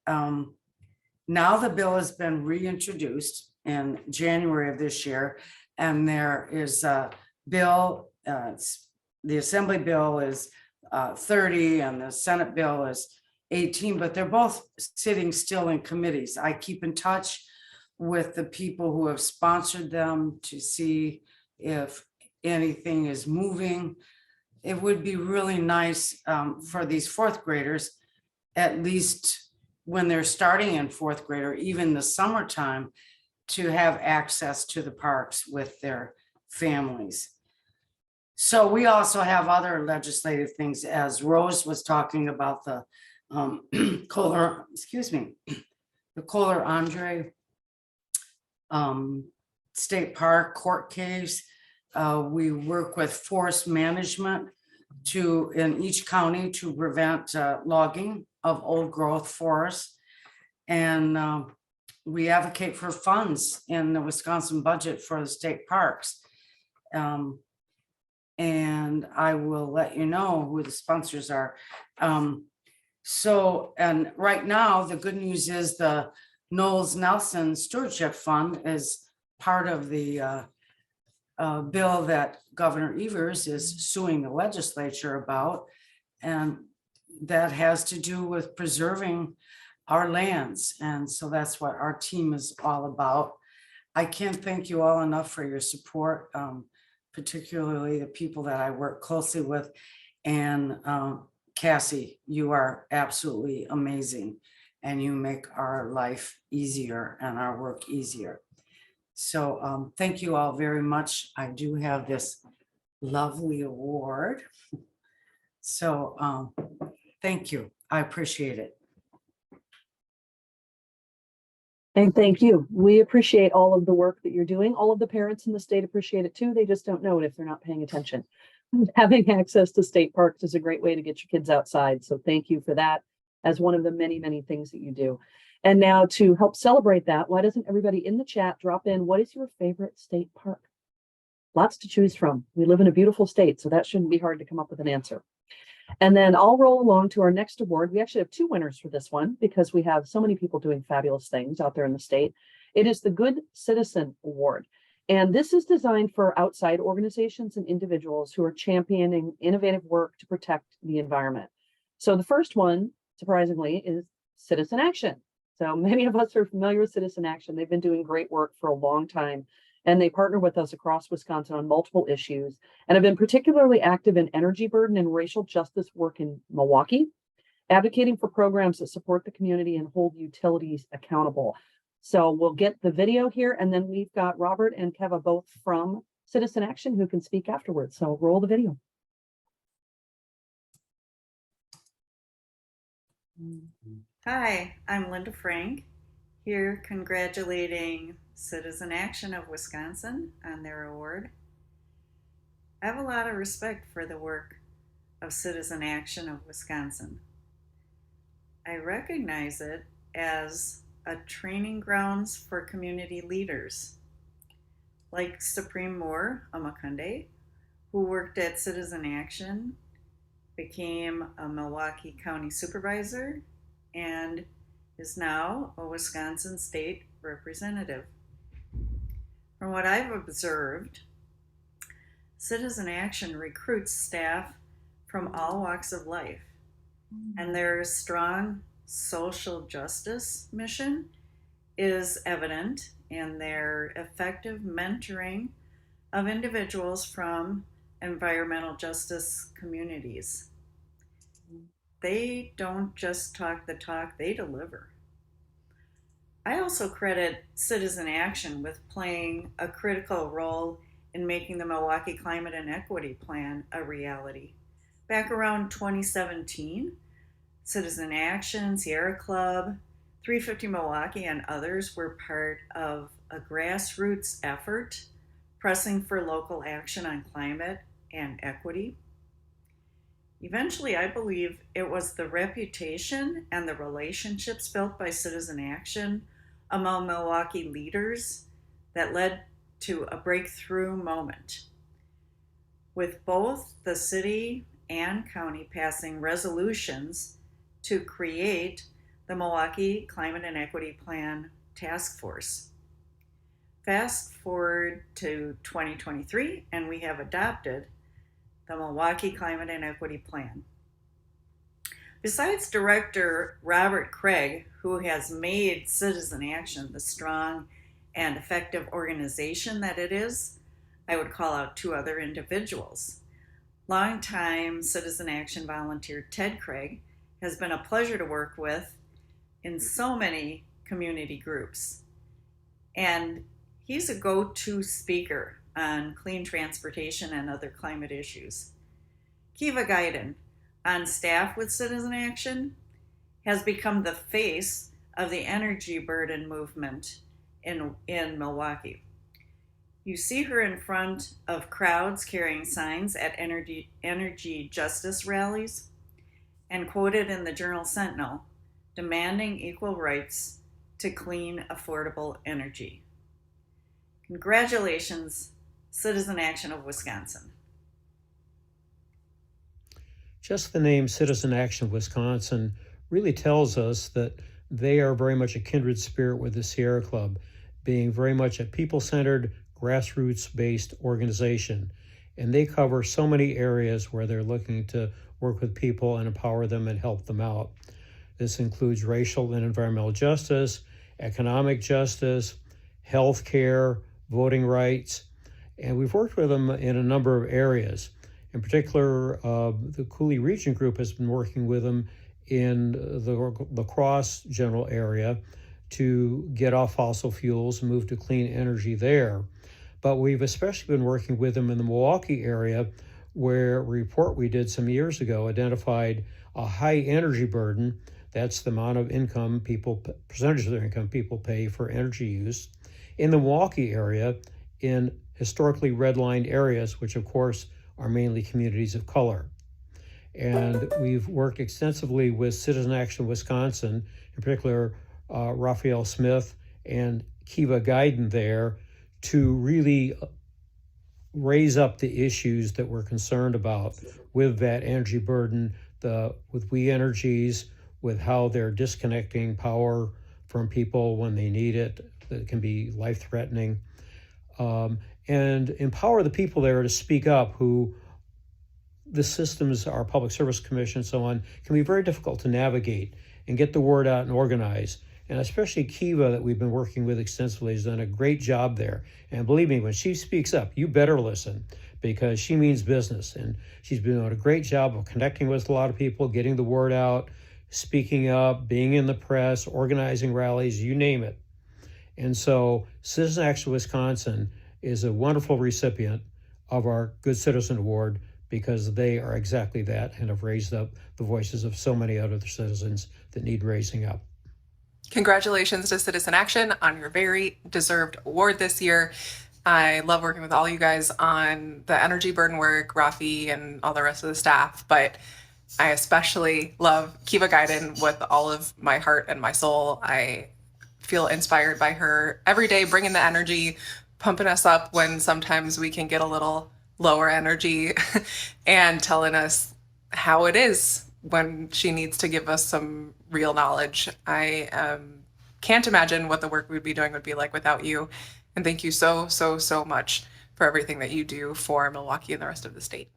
Now the bill has been reintroduced in January of this year, and there is a bill, the Assembly bill is 30 and the Senate bill is 18, but they're both sitting still in committees. I keep in touch with the people who have sponsored them to see if anything is moving. It would be really nice for these fourth graders, at least when they're starting in fourth grade or even the summertime, to have access to the parks with their families. So we also have other legislative things, as Rose was talking about the Kohler, the Kohler Andre State Park court case. We work with forest management in each county to prevent logging of old growth forests. And we advocate for funds in the Wisconsin budget for the state parks. And I will let you know who the sponsors are. So, and right now, the good news is the Knowles Nelson Stewardship Fund is part of the bill that Governor Evers is suing the legislature about. And that has to do with preserving our lands. And so that's what our team is all about. I can't thank you all enough for your support, particularly the people that I work closely with. And Cassie, you are absolutely amazing, and you make our life easier and our work easier. So thank you all very much. I do have this lovely award. So thank you. I appreciate it. And thank you. We appreciate all of the work that you're doing. All of the parents in the state appreciate it too. They just don't know it if they're not paying attention. Having access to state parks is a great way to get your kids outside. So thank you for that as one of the many, many things that you do. And now to help celebrate that, why doesn't everybody in the chat drop in, what is your favorite state park? Lots to choose from. We live in a beautiful state, so that shouldn't be hard to come up with an answer. And then I'll roll along to our next award. We actually have two winners for this one because we have so many people doing fabulous things out there in the state. It is the Good Citizen Award. And this is designed for outside organizations and individuals who are championing innovative work to protect the environment. So the first one, surprisingly, is Citizen Action. So many of us are familiar with Citizen Action. They've been doing great work for a long time, and they partner with us across Wisconsin on multiple issues and have been particularly active in energy burden and racial justice work in Milwaukee, advocating for programs that support the community and hold utilities accountable. So we'll get the video here, and then we've got Robert and Keva both from Citizen Action who can speak afterwards. So roll the video. Hi, I'm Linda Frank, here congratulating Citizen Action of Wisconsin on their award. I have a lot of respect for the work of Citizen Action of Wisconsin. I recognize it as a training grounds for community leaders, like Supreme Moore Amakunde, who worked at Citizen Action, became a Milwaukee County Supervisor, and is now a Wisconsin State Representative. From what I've observed, Citizen Action recruits staff from all walks of life, and their strong social justice mission is evident in their effective mentoring of individuals from environmental justice communities. They don't just talk the talk, they deliver. I also credit Citizen Action with playing a critical role in making the Milwaukee Climate and Equity Plan a reality. Back around 2017, Citizen Action, Sierra Club, 350 Milwaukee, and others were part of a grassroots effort pressing for local action on climate and equity. Eventually, I believe it was the reputation and the relationships built by Citizen Action among Milwaukee leaders that led to a breakthrough moment, with both the city and county passing resolutions to create the Milwaukee Climate and Equity Plan Task Force. Fast forward to 2023, and we have adopted the Milwaukee Climate and Equity Plan. Besides Director Robert Craig, who has made Citizen Action the strong and effective organization that it is, I would call out two other individuals. Longtime Citizen Action volunteer Ted Craig has been a pleasure to work with in so many community groups. And he's a go-to speaker on clean transportation and other climate issues. Kiva Gaiden, on staff with Citizen Action, has become the face of the energy burden movement in Milwaukee. You see her in front of crowds carrying signs at energy justice rallies and quoted in the Journal Sentinel, demanding equal rights to clean, affordable energy. Congratulations, Citizen Action of Wisconsin. Just the name Citizen Action of Wisconsin really tells us that they are very much a kindred spirit with the Sierra Club, being very much a people-centered, grassroots-based organization. And they cover so many areas where they're looking to work with people and empower them and help them out. This includes racial and environmental justice, economic justice, health care, voting rights, and we've worked with them in a number of areas. In particular, the Cooley Region Group has been working with them in the La Crosse general area to get off fossil fuels and move to clean energy there. But we've especially been working with them in the Milwaukee area, where a report we did some years ago identified a high energy burden. That's the amount of income percentage of their income people pay for energy use in the Milwaukee area in historically redlined areas, which of course are mainly communities of color. And we've worked extensively with Citizen Action Wisconsin, in particular Raphael Smith and Kiva Guiden there, to really raise up the issues that we're concerned about with that energy burden, with We Energies, with how they're disconnecting power from people when they need it, that can be life-threatening, and empower the people there to speak up, who the systems, our public service commission and so on, can be very difficult to navigate and get the word out and organize. And especially Kiva, that we've been working with extensively, has done a great job there. And believe me, when she speaks up, you better listen, because she means business. And she's been doing a great job of connecting with a lot of people, getting the word out, speaking up, being in the press, organizing rallies, you name it. And so Citizen Action Wisconsin is a wonderful recipient of our Good Citizen Award, because they are exactly that and have raised up the voices of so many other citizens that need raising up. Congratulations to Citizen Action on your very deserved award this year. I love working with all you guys on the energy burden work, Rafi and all the rest of the staff, but I especially love Kiva Guiden with all of my heart and my soul. I feel inspired by her every day, bringing the energy, pumping us up when sometimes we can get a little lower energy and telling us how it is when she needs to give us some real knowledge. I can't imagine what the work we'd be doing would be like without you. And thank you so, so, so much for everything that you do for Milwaukee and the rest of the state.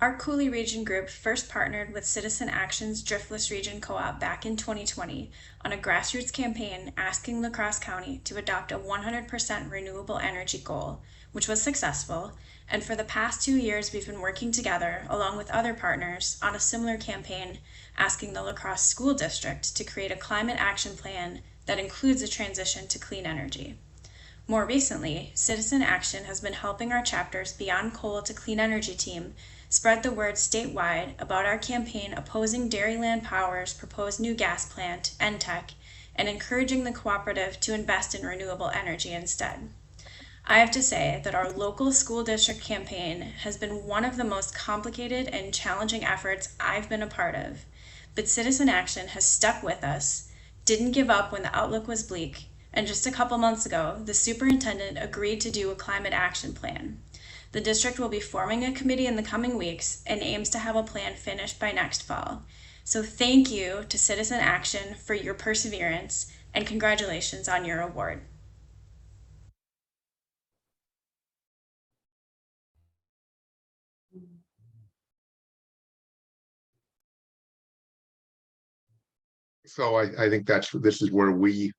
Our Cooley Region Group first partnered with Citizen Action's Driftless Region Co-op back in 2020 on a grassroots campaign asking La Crosse County to adopt a 100% renewable energy goal, which was successful. And for the past 2 years, we've been working together along with other partners on a similar campaign asking the La Crosse School District to create a climate action plan that includes a transition to clean energy. More recently, Citizen Action has been helping our chapter's Beyond Coal to Clean Energy team spread the word statewide about our campaign opposing Dairyland Power's proposed new gas plant, NTEC, and encouraging the cooperative to invest in renewable energy instead. I have to say that our local school district campaign has been one of the most complicated and challenging efforts I've been a part of, but Citizen Action has stuck with us, didn't give up when the outlook was bleak, and just a couple months ago, the superintendent agreed to do a climate action plan. The district will be forming a committee in the coming weeks and aims to have a plan finished by next fall. So thank you to Citizen Action for your perseverance, and congratulations on your award. So I think this is where we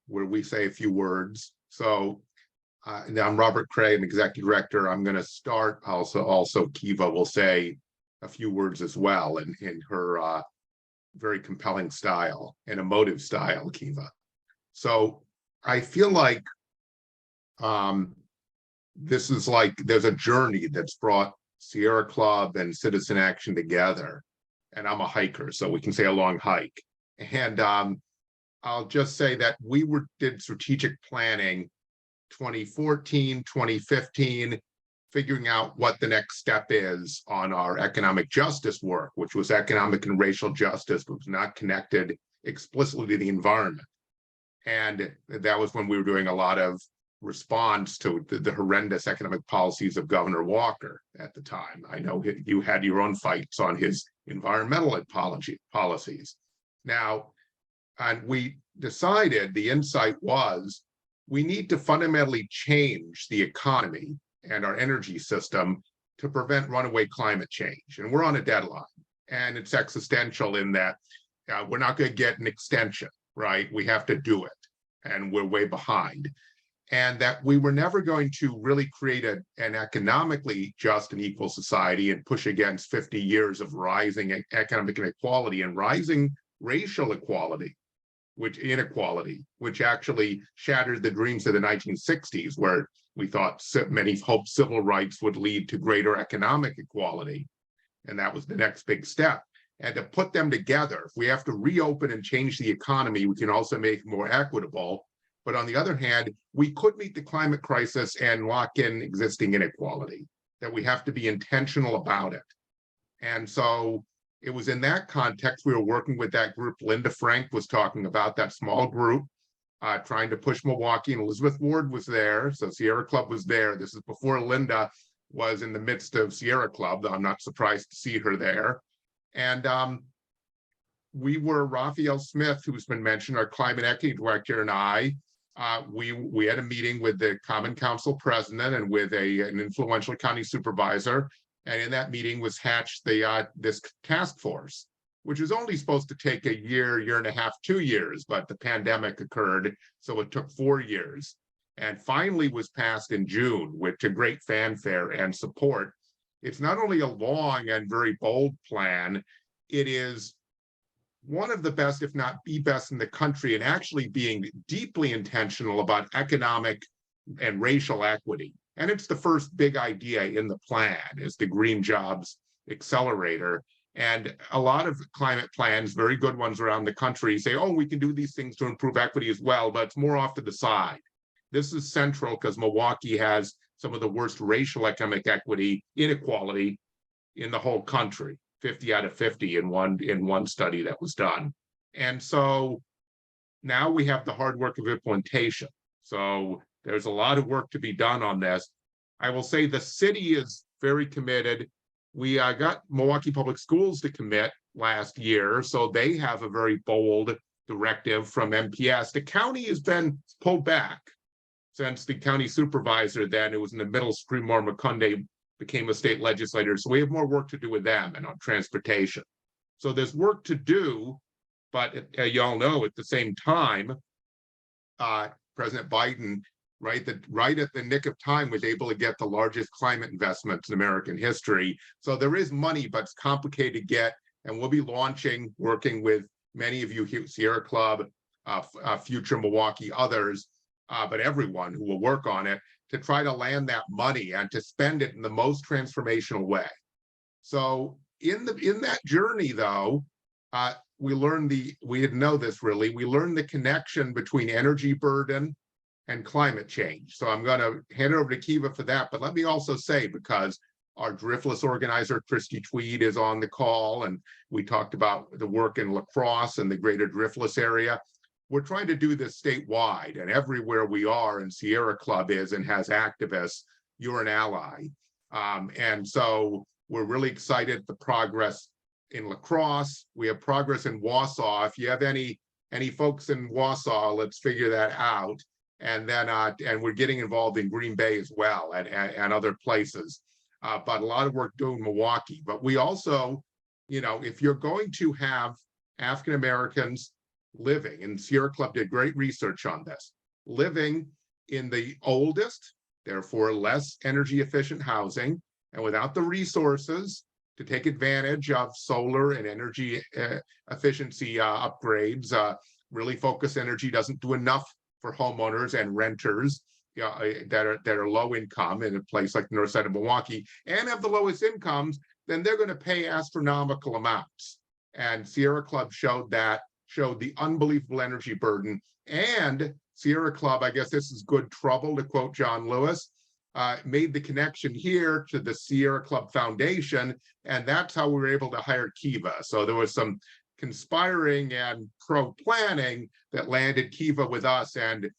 say a few words. So now I'm Robert Cray, I'm Executive Director. I'm going to start. Also Kiva will say a few words as well in her very compelling style and emotive style, Kiva. So I feel like this is like there's a journey that's brought Sierra Club and Citizen Action together. And I'm a hiker, so we can say a long hike. And I'll just say that we did strategic planning 2014, 2015, figuring out what the next step is on our economic justice work, which was economic and racial justice, but was not connected explicitly to the environment. And that was when we were doing a lot of response to the horrendous economic policies of Governor Walker at the time. I know you had your own fights on his environmental policies. Now, and we decided the insight was we need to fundamentally change the economy and our energy system to prevent runaway climate change. And we're on a deadline. And it's existential in that we're not going to get an extension, right? We have to do it. And we're way behind. And that we were never going to really create an economically just and equal society and push against 50 years of rising economic inequality and rising racial inequality, which actually shattered the dreams of the 1960s, where we thought many hoped civil rights would lead to greater economic equality. And that was the next big step. And to put them together, if we have to reopen and change the economy, we can also make it more equitable. But on the other hand, we could meet the climate crisis and lock in existing inequality, that we have to be intentional about it. And so it was in that context we were working with that group Linda Frank was talking about, that small group trying to push Milwaukee, and Elizabeth Ward was there. So Sierra Club was there. This is before Linda was in the midst of Sierra Club. I'm not surprised to see her there. And we were Raphael Smith, who's been mentioned, our climate equity director, and I. We had a meeting with the Common Council president and with an influential county supervisor. And in that meeting was hatched this task force, which was only supposed to take a year and a half, 2 years, but the pandemic occurred, so it took 4 years. And finally was passed in June, with to great fanfare and support. It's not only a long and very bold plan, it is one of the best, if not the best in the country, and actually being deeply intentional about economic and racial equity. And it's the first big idea in the plan, is the Green Jobs Accelerator. And a lot of climate plans, very good ones around the country, say, oh, we can do these things to improve equity as well, but it's more off to the side. This is central because Milwaukee has some of the worst racial economic inequality in the whole country, 50 out of 50 in one study that was done. And so now we have the hard work of implementation. So there's a lot of work to be done on this. I will say the city is very committed. We got Milwaukee Public Schools to commit last year, so they have a very bold directive from MPS. The county has been pulled back since the county supervisor then, who was in the middle, Supreme Court McCunday, became a state legislator. So we have more work to do with them and on transportation. So there's work to do, but you all know at the same time, President Biden, right at the nick of time, was able to get the largest climate investments in American history. So there is money, but it's complicated to get. And we'll be launching, working with many of you here, Sierra Club, Future Milwaukee, others, but everyone who will work on it, to try to land that money and to spend it in the most transformational way. So in that journey, though, we didn't know this really, we learned the connection between energy burden and climate change. So I'm going to hand it over to Kiva for that. But let me also say, because our Driftless organizer, Christy Tweed, is on the call, and we talked about the work in La Crosse and the greater Driftless area. We're trying to do this statewide, and everywhere we are, and Sierra Club is and has activists, you're an ally. And so we're really excited at the progress in La Crosse. We have progress in Wausau. If you have any folks in Wausau, let's figure that out. And then and we're getting involved in Green Bay as well, and other places. But a lot of work doing Milwaukee. But we also, if you're going to have African Americans living, and Sierra Club did great research on this, living in the oldest, therefore less energy efficient housing, and without the resources to take advantage of solar and energy efficiency upgrades. Really focused energy doesn't do enough for homeowners and renters that are low income in a place like the north side of Milwaukee and have the lowest incomes, then they're going to pay astronomical amounts. And Sierra Club showed the unbelievable energy burden. And Sierra Club, I guess this is good trouble, to quote John Lewis, made the connection here to the Sierra Club Foundation, and that's how we were able to hire Kiva. So there was some conspiring and pro-planning that landed Kiva with us. And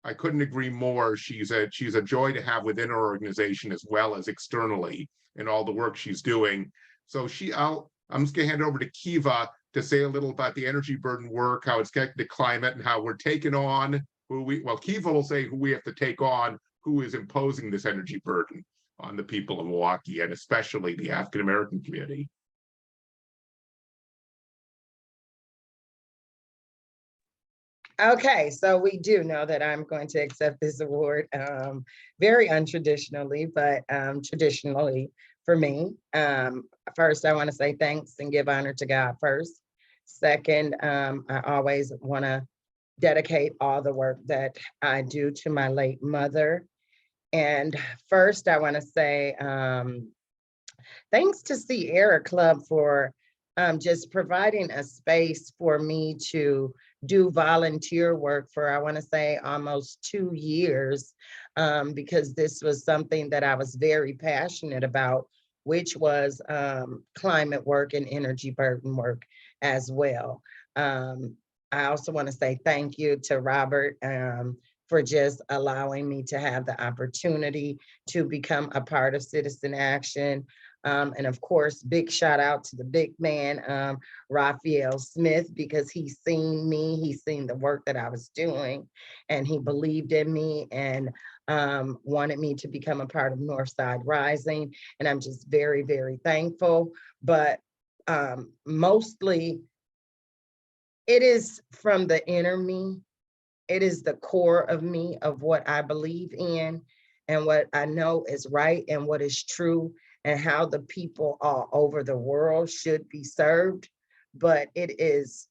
I couldn't agree more. She's a joy to have within our organization as well as externally in all the work she's doing. So I'm just gonna hand it over to Kiva to say a little about the energy burden work, how it's connected to climate, and how we're taking on Kiva will say who we have to take on, who is imposing this energy burden on the people of Milwaukee, and especially the African-American community. Okay, so we do know that I'm going to accept this award very untraditionally, but traditionally for me. First, I want to say thanks and give honor to God first. Second, I always want to dedicate all the work that I do to my late mother. And first, I want to say thanks to Sierra Club for just providing a space for me to do volunteer work for, I want to say, almost 2 years, because this was something that I was very passionate about, which was climate work and energy burden work as well. I also want to say thank you to Robert for just allowing me to have the opportunity to become a part of Citizen Action. And of course, big shout out to the big man, Raphael Smith, because he's seen me, he's seen the work that I was doing, and he believed in me and wanted me to become a part of Northside Rising. And I'm just very, very thankful. But mostly, it is from the inner me. It is the core of me, of what I believe in and what I know is right and what is true, and how the people all over the world should be served. But it is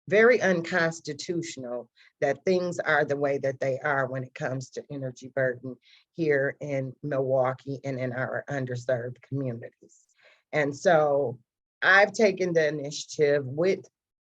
very unconstitutional that things are the way that they are when it comes to energy burden here in Milwaukee and in our underserved communities. And so I've taken the initiative with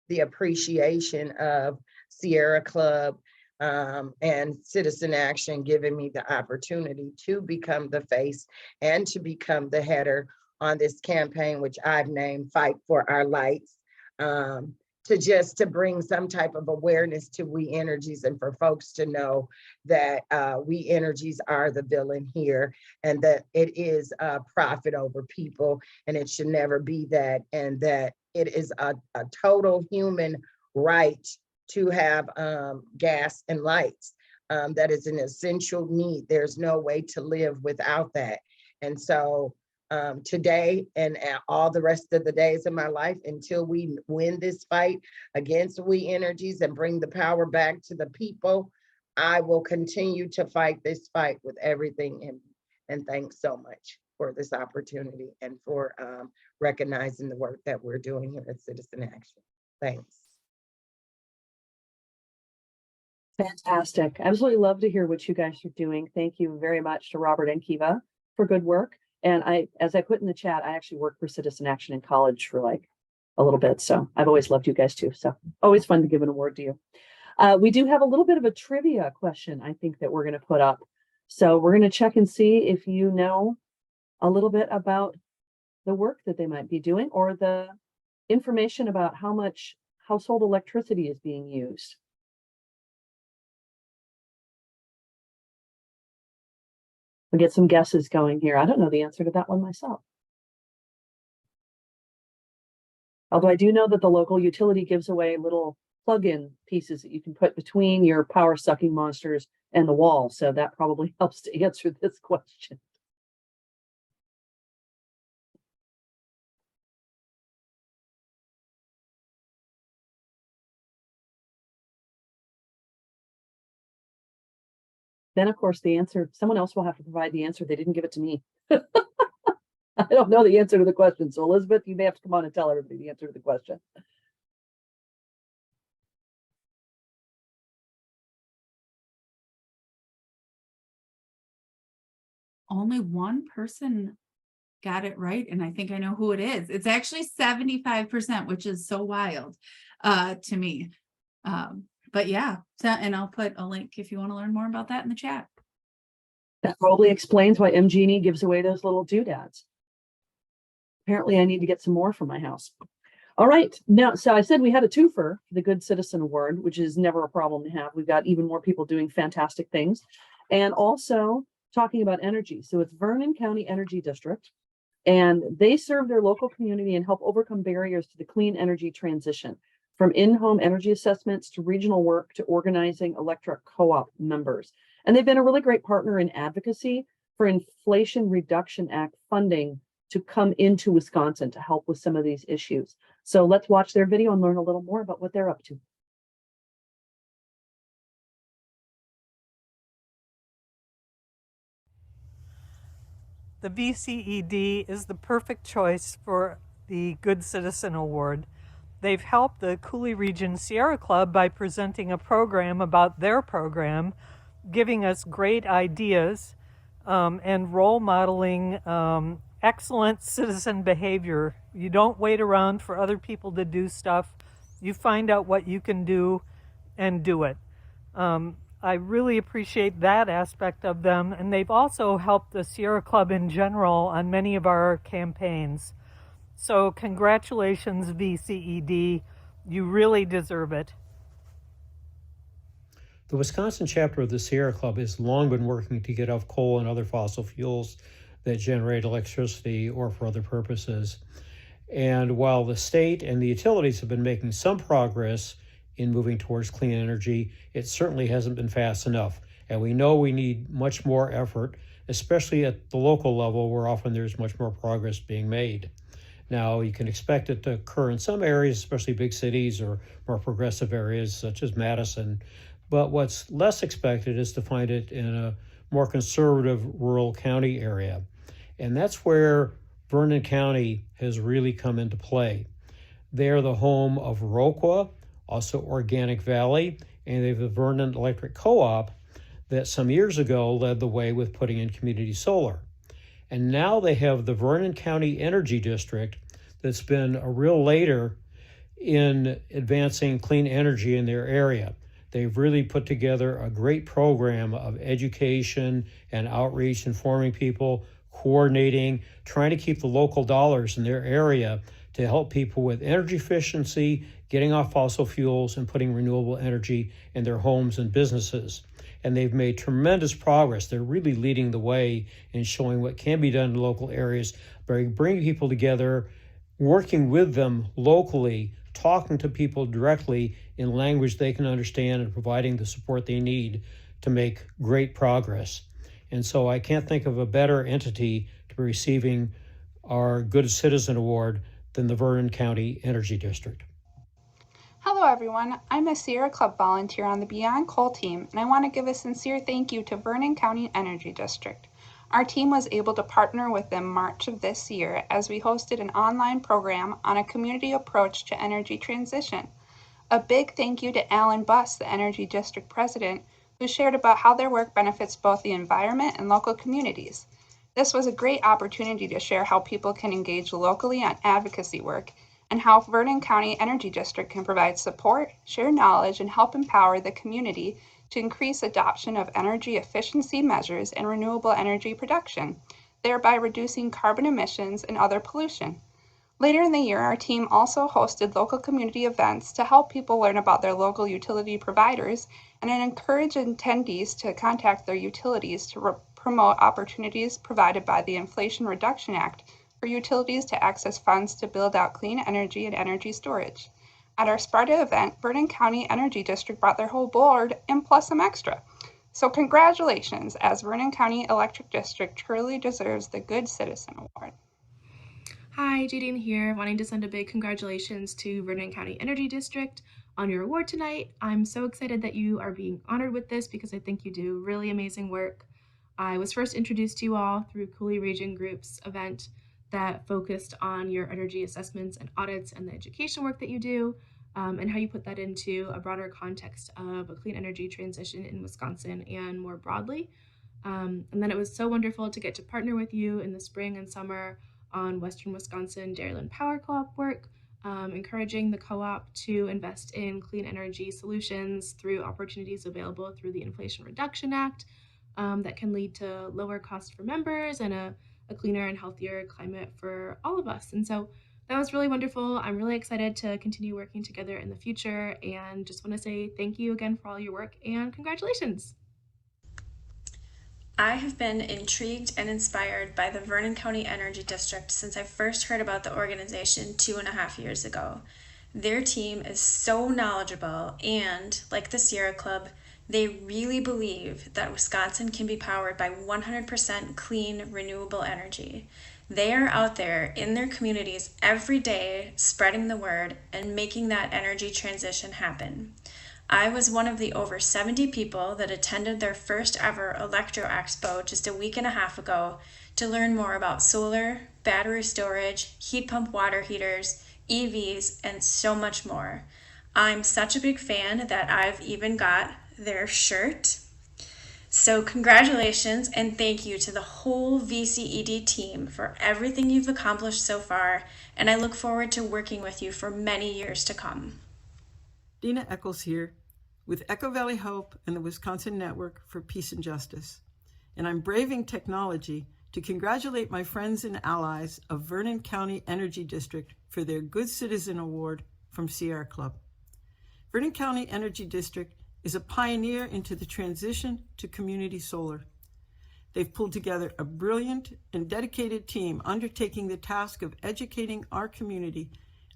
the appreciation of Sierra Club and Citizen Action, giving me the opportunity to become the face and to become the header on this campaign, which I've named Fight for Our Lights, to bring some type of awareness to We Energies, and for folks to know that We Energies are the villain here, and that it is profit over people, and it should never be that, and that it is a total human right to have gas and lights. That is an essential need. There's no way to live without that. And so today and all the rest of the days of my life, until we win this fight against We Energies and bring the power back to the people, I will continue to fight this fight with everything in me. And thanks so much for this opportunity and for recognizing the work that we're doing here at Citizen Action. Thanks. Fantastic. Absolutely love to hear what you guys are doing. Thank you very much to Robert and Kiva for good work. And as I put in the chat, I actually worked for Citizen Action in college for like a little bit. So I've always loved you guys too. So always fun to give an award to you. We do have a little bit of a trivia question, I think, that we're going to put up. So we're going to check and see if you know a little bit about the work that they might be doing, or the information about how much household electricity is being used. We'll get some guesses going here. I don't know the answer to that one myself. Although I do know that the local utility gives away little plug-in pieces that you can put between your power sucking monsters and the wall. So that probably helps to answer this question. Then, of course, the answer, someone else will have to provide the answer. They didn't give it to me. I don't know the answer to the question. So, Elizabeth, you may have to come on and tell everybody the answer to the question. Only one person got it right, and I think I know who it is. It's actually 75%, which is so wild to me. But yeah, so, and I'll put a link if you want to learn more about that in the chat. That probably explains why MG&E gives away those little doodads. Apparently, I need to get some more for my house. All right. Now, so I said we had a twofer for the Good Citizen Award, which is never a problem to have. We've got even more people doing fantastic things. And also talking about energy. So it's Vernon County Energy District, and they serve their local community and help overcome barriers to the clean energy transition, from in-home energy assessments to regional work to organizing electric co-op members. And they've been a really great partner in advocacy for Inflation Reduction Act funding to come into Wisconsin to help with some of these issues. So let's watch their video and learn a little more about what they're up to. The VCED is the perfect choice for the Good Citizen Award. They've helped the Coulee Region Sierra Club by presenting a program about their program, giving us great ideas and role modeling excellent citizen behavior. You don't wait around for other people to do stuff. You find out what you can do and do it. I really appreciate that aspect of them, and they've also helped the Sierra Club in general on many of our campaigns. So congratulations, VCED. You really deserve it. The Wisconsin chapter of the Sierra Club has long been working to get off coal and other fossil fuels that generate electricity or for other purposes. And while the state and the utilities have been making some progress in moving towards clean energy, it certainly hasn't been fast enough. And we know we need much more effort, especially at the local level where often there's much more progress being made. Now, you can expect it to occur in some areas, especially big cities or more progressive areas such as Madison. But what's less expected is to find it in a more conservative rural county area. And that's where Vernon County has really come into play. They're the home of Roqua, also Organic Valley, and they have the Vernon Electric Co-op that some years ago led the way with putting in community solar. And now they have the Vernon County Energy District that's been a real leader in advancing clean energy in their area. They've really put together a great program of education and outreach, informing people, coordinating, trying to keep the local dollars in their area to help people with energy efficiency, getting off fossil fuels, and putting renewable energy in their homes and businesses. And they've made tremendous progress. They're really leading the way in showing what can be done in local areas by bringing people together, working with them locally, talking to people directly in language they can understand, and providing the support they need to make great progress. And so I can't think of a better entity to be receiving our Good Citizen Award than the Vernon County Energy District. Hello everyone, I'm a Sierra Club volunteer on the Beyond Coal team, and I want to give a sincere thank you to Vernon County Energy District. Our team was able to partner with them March of this year as we hosted an online program on a community approach to energy transition. A big thank you to Alan Buss, the Energy District President, who shared about how their work benefits both the environment and local communities. This was a great opportunity to share how people can engage locally on advocacy work and how Vernon County Energy District can provide support, share knowledge, and help empower the community to increase adoption of energy efficiency measures and renewable energy production, thereby reducing carbon emissions and other pollution. Later in the year, our team also hosted local community events to help people learn about their local utility providers and encourage attendees to contact their utilities to promote opportunities provided by the Inflation Reduction Act for utilities to access funds to build out clean energy and energy storage. At our Sparta event, Vernon County Energy District brought their whole board and plus some extra. So congratulations, as Vernon County Electric District truly deserves the Good Citizen Award. Hi, Jadine here, wanting to send a big congratulations to Vernon County Energy District on your award tonight. I'm so excited that you are being honored with this because I think you do really amazing work. I was first introduced to you all through Coulee Region Group's event that focused on your energy assessments and audits and the education work that you do, and how you put that into a broader context of a clean energy transition in Wisconsin and more broadly. And then it was so wonderful to get to partner with you in the spring and summer on Western Wisconsin Dairyland Power Co-op work, encouraging the co-op to invest in clean energy solutions through opportunities available through the Inflation Reduction Act that can lead to lower costs for members and a cleaner and healthier climate for all of us. And so that was really wonderful. I'm really excited to continue working together in the future and just want to say thank you again for all your work and congratulations. I have been intrigued and inspired by the Vernon County Energy District since I first heard about the organization 2.5 years ago. Their team is so knowledgeable and, like the Sierra Club, they really believe that Wisconsin can be powered by 100% clean, renewable energy. They are out there in their communities every day, spreading the word and making that energy transition happen. I was one of the over 70 people that attended their first ever Electro Expo just a week and a half ago to learn more about solar, battery storage, heat pump water heaters, EVs, and so much more. I'm such a big fan that I've even got their shirt. So congratulations and thank you to the whole VCED team for everything you've accomplished so far, and I look forward to working with you for many years to come. Dina Eccles here with Echo Valley Hope and the Wisconsin Network for Peace and Justice. And I'm braving technology to congratulate my friends and allies of Vernon County Energy District for their Good Citizen Award from Sierra Club. Vernon County Energy District is a pioneer into the transition to community solar. They've pulled together a brilliant and dedicated team undertaking the task of educating our community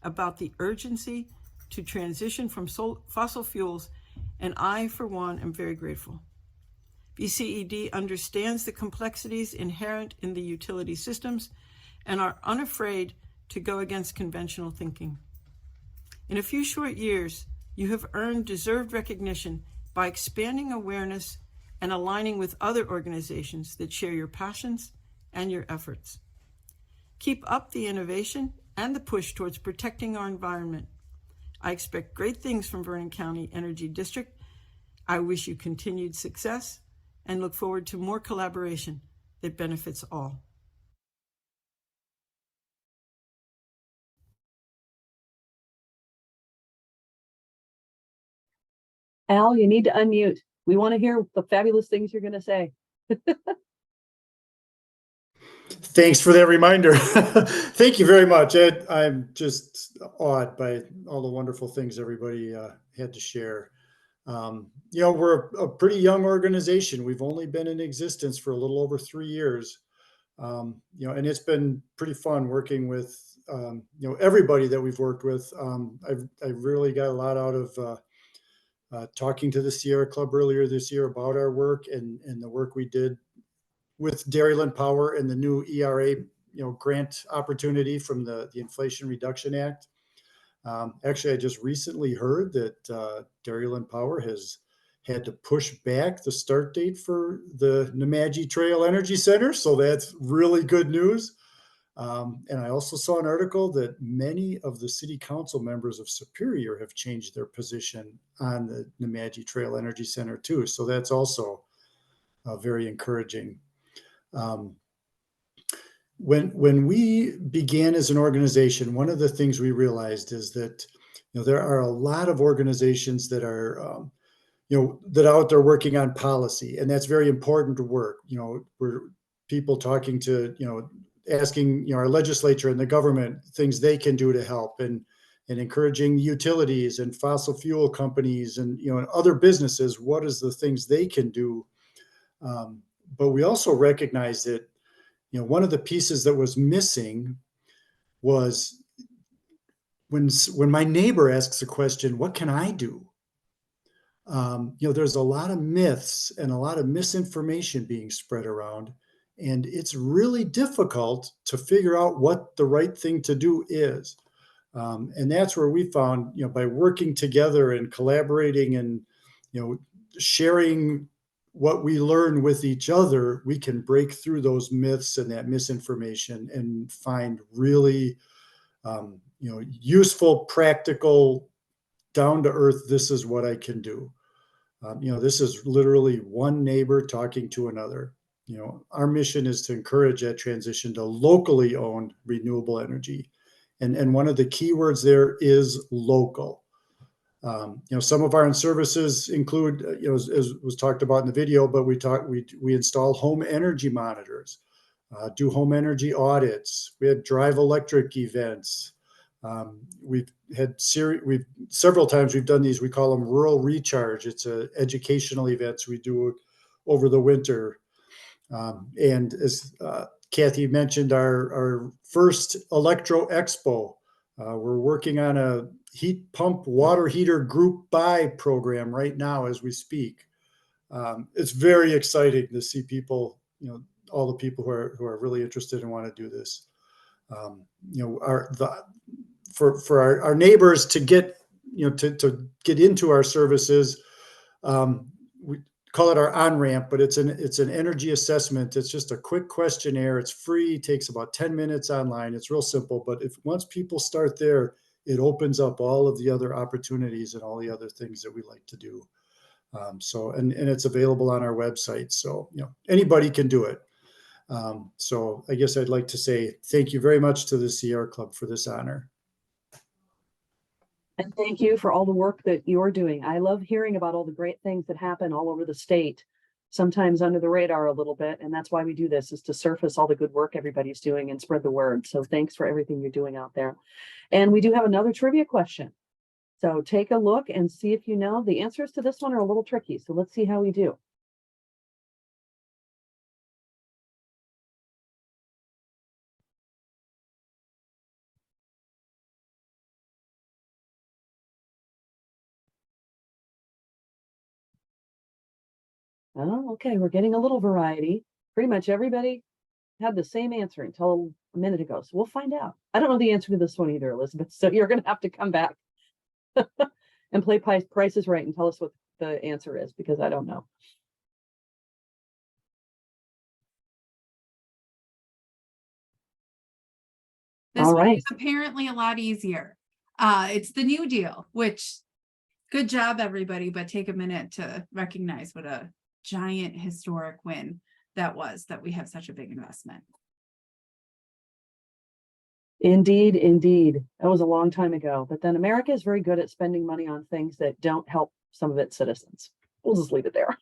about the urgency to transition from fossil fuels, and I, for one, am very grateful. VCED understands the complexities inherent in the utility systems and are unafraid to go against conventional thinking. In a few short years, you have earned deserved recognition by expanding awareness and aligning with other organizations that share your passions and your efforts. Keep up the innovation and the push towards protecting our environment. I expect great things from Vernon County Energy District. I wish you continued success and look forward to more collaboration that benefits all. Al, you need to unmute. We want to hear the fabulous things you're going to say. Thanks for that reminder. Thank you very much, Ed. I'm just awed by all the wonderful things everybody had to share. We're a pretty young organization. We've only been in existence for a little over 3 years. And it's been pretty fun working with, everybody that we've worked with. I've really got a lot out of talking to the Sierra Club earlier this year about our work and the work we did with Dairyland Power and the new ERA, grant opportunity from the Inflation Reduction Act. Actually, I just recently heard that Dairyland Power has had to push back the start date for the Nemadji Trail Energy Center. So that's really good news. And I also saw an article that many of the city council members of Superior have changed their position on the Nemadji Trail Energy Center too. So that's also very encouraging. When we began as an organization, one of the things we realized is that there are a lot of organizations that are that are out there working on policy, and that's very important to work. We're people talking to asking our legislature and the government things they can do to help, and encouraging utilities and fossil fuel companies and and other businesses. What is the things they can do? But we also recognize that, one of the pieces that was missing was when my neighbor asks the question, what can I do? There's a lot of myths and a lot of misinformation being spread around, and it's really difficult to figure out what the right thing to do is. And that's where we found, by working together and collaborating and, sharing what we learn with each other, we can break through those myths and that misinformation and find really, useful, practical, down to earth, this is what I can do. This is literally one neighbor talking to another. Our mission is to encourage that transition to locally owned renewable energy. And one of the key words there is local. Some of our services include, as was talked about in the video, but we install home energy monitors, do home energy audits. We had drive electric events. We've several times we've done these. We call them Rural Recharge. It's a educational events we do over the winter. And as Kathy mentioned, our first Electro Expo, we're working on a heat pump water heater group buy program right now as we speak. It's very exciting to see people, all the people who are really interested and want to do this. For our neighbors to get, to get into our services, we call it our on-ramp, but it's an energy assessment. It's just a quick questionnaire. It's free, takes about 10 minutes online. It's real simple, but once people start there, it opens up all of the other opportunities and all the other things that we like to do. And it's available on our website. So, anybody can do it. So I guess I'd like to say thank you very much to the Sierra Club for this honor. And thank you for all the work that you're doing. I love hearing about all the great things that happen all over the state, sometimes under the radar a little bit. And that's why we do this, is to surface all the good work everybody's doing and spread the word. So thanks for everything you're doing out there. And we do have another trivia question. So take a look and see if you know. The answers to this one are a little tricky. So let's see how we do. Oh, okay, we're getting a little variety. Pretty much everybody had the same answer until a minute ago. So we'll find out. I don't know the answer to this one either, Elizabeth. So you're going to have to come back and play Price is Right and tell us what the answer is, because I don't know. This All one right. is apparently a lot easier. It's the New Deal, which good job, everybody, but take a minute to recognize what a giant historic win that was, that we have such a big investment. Indeed, indeed. That was a long time ago. But then America is very good at spending money on things that don't help some of its citizens. We'll just leave it there.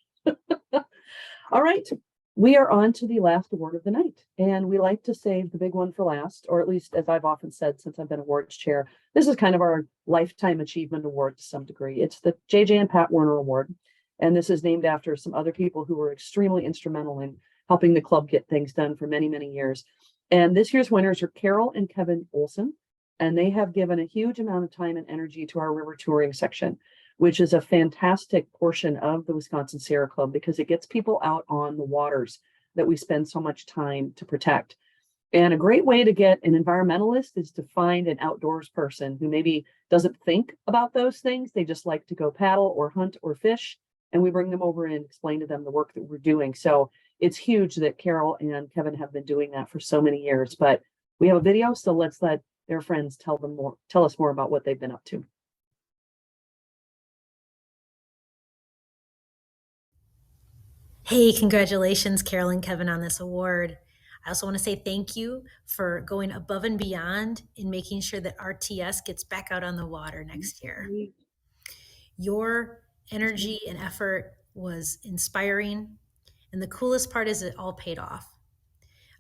All right. We are on to the last award of the night. And we like to save the big one for last, or at least, as I've often said since I've been awards chair, this is kind of our lifetime achievement award to some degree. It's the JJ and Pat Werner Award. And this is named after some other people who were extremely instrumental in helping the club get things done for many, many years. And this year's winners are Carol and Kevin Olson, and they have given a huge amount of time and energy to our river touring section, which is a fantastic portion of the Wisconsin Sierra Club because it gets people out on the waters that we spend so much time to protect. And a great way to get an environmentalist is to find an outdoors person who maybe doesn't think about those things. They just like to go paddle or hunt or fish. And we bring them over and explain to them the work that we're doing. So it's huge that Carol and Kevin have been doing that for so many years. But we have a video, so let's let their friends tell us more about what they've been up to. Hey, congratulations, Carol and Kevin, on this award. I also want to say thank you for going above and beyond in making sure that RTS gets back out on the water next year. Your energy and effort was inspiring, and the coolest part is it all paid off.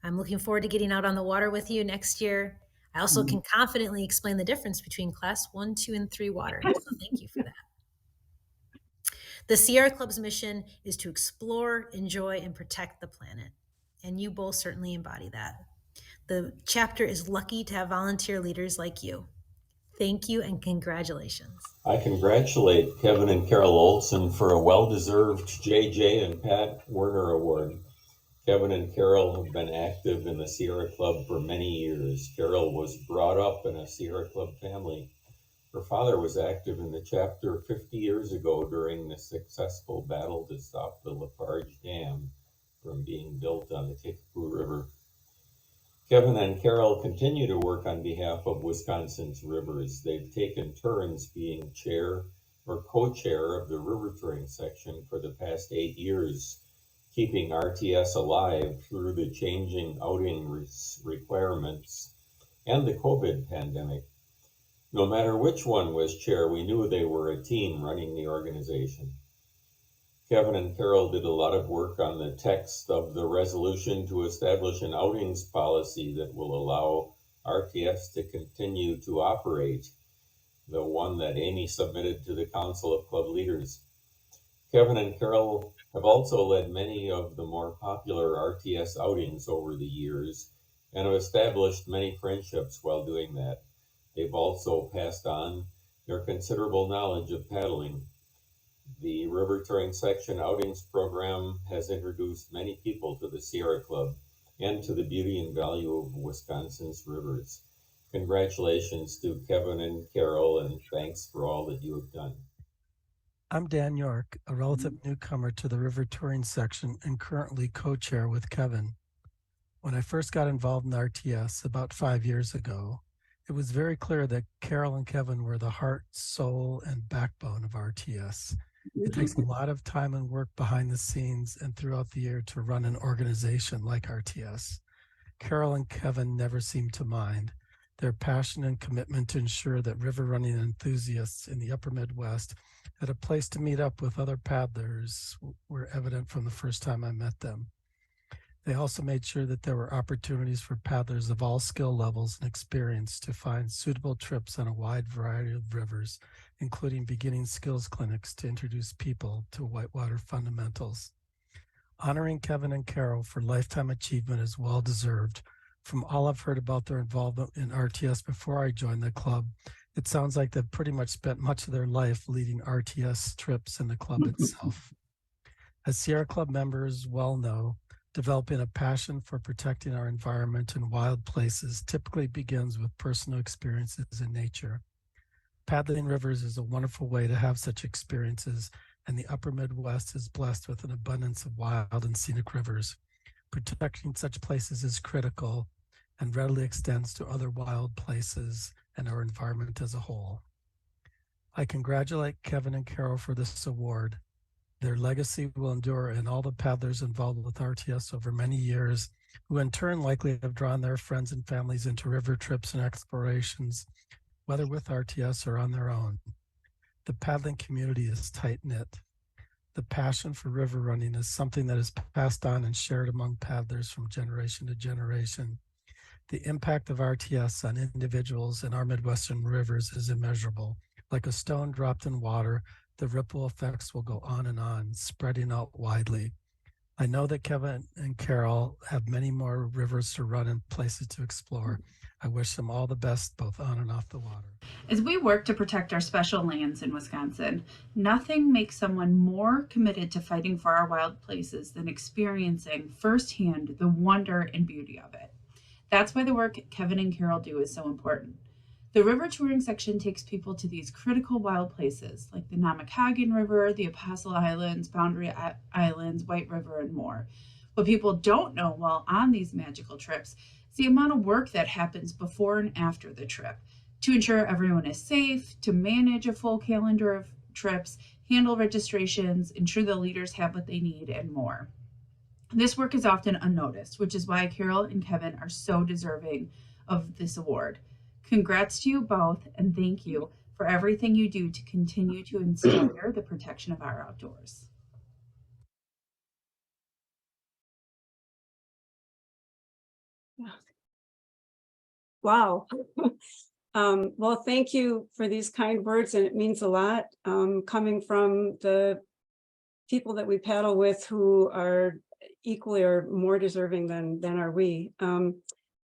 I'm looking forward to getting out on the water with you next year. I also can confidently explain the difference between class 1, 2, and 3 water. So thank you for that. The Sierra Club's mission is to explore, enjoy, and protect the planet. And you both certainly embody that. The chapter is lucky to have volunteer leaders like you. Thank you and congratulations. I congratulate Kevin and Carol Olson for a well-deserved JJ and Pat Werner Award. Kevin and Carol have been active in the Sierra Club for many years. Carol was brought up in a Sierra Club family. Her father was active in the chapter 50 years ago during the successful battle to stop the Lafarge Dam from being built on the Kickapoo River. Kevin and Carol continue to work on behalf of Wisconsin's rivers. They've taken turns being chair or co-chair of the river touring section for the past 8 years, keeping RTS alive through the changing outing requirements and the COVID pandemic. No matter which one was chair, we knew they were a team running the organization. Kevin and Carol did a lot of work on the text of the resolution to establish an outings policy that will allow RTS to continue to operate, the one that Amy submitted to the Council of Club Leaders. Kevin and Carol have also led many of the more popular RTS outings over the years and have established many friendships while doing that. They've also passed on their considerable knowledge of paddling. The River Touring Section Outings program has introduced many people to the Sierra Club and to the beauty and value of Wisconsin's rivers. Congratulations to Kevin and Carol, and thanks for all that you have done. I'm Dan York, a relative newcomer to the River Touring Section and currently co-chair with Kevin. When I first got involved in RTS about 5 years ago, it was very clear that Carol and Kevin were the heart, soul, and backbone of RTS. It takes a lot of time and work behind the scenes and throughout the year to run an organization like RTS. Carol and Kevin never seemed to mind. Their passion and commitment to ensure that river running enthusiasts in the upper Midwest had a place to meet up with other paddlers were evident from the first time I met them. They also made sure that there were opportunities for paddlers of all skill levels and experience to find suitable trips on a wide variety of rivers, including beginning skills clinics to introduce people to whitewater fundamentals. Honoring Kevin and Carol for lifetime achievement is well deserved. From all I've heard about their involvement in RTS before I joined the club, it sounds like they've pretty much spent much of their life leading RTS trips in the club itself. As Sierra Club members well know, developing a passion for protecting our environment and wild places typically begins with personal experiences in nature. Paddling rivers is a wonderful way to have such experiences, and the upper Midwest is blessed with an abundance of wild and scenic rivers. Protecting such places is critical and readily extends to other wild places and our environment as a whole. I congratulate Kevin and Carol for this award. Their legacy will endure in all the paddlers involved with RTS over many years, who in turn likely have drawn their friends and families into river trips and explorations, whether with RTS or on their own. The paddling community is tight-knit. The passion for river running is something that is passed on and shared among paddlers from generation to generation. The impact of RTS on individuals in our Midwestern rivers is immeasurable. Like a stone dropped in water, the ripple effects will go on, spreading out widely. I know that Kevin and Carol have many more rivers to run and places to explore. I wish them all the best, both on and off the water. As we work to protect our special lands in Wisconsin, nothing makes someone more committed to fighting for our wild places than experiencing firsthand the wonder and beauty of it. That's why the work Kevin and Carol do is so important. The River Touring Section takes people to these critical wild places like the Namakagon River, the Apostle Islands, Boundary Islands, White River, and more. What people don't know while on these magical trips is the amount of work that happens before and after the trip to ensure everyone is safe, to manage a full calendar of trips, handle registrations, ensure the leaders have what they need, and more. This work is often unnoticed, which is why Carol and Kevin are so deserving of this award. Congrats to you both, and thank you for everything you do to continue to inspire the protection of our outdoors. Wow. Well, thank you for these kind words, and it means a lot coming from the people that we paddle with who are equally or more deserving than are we.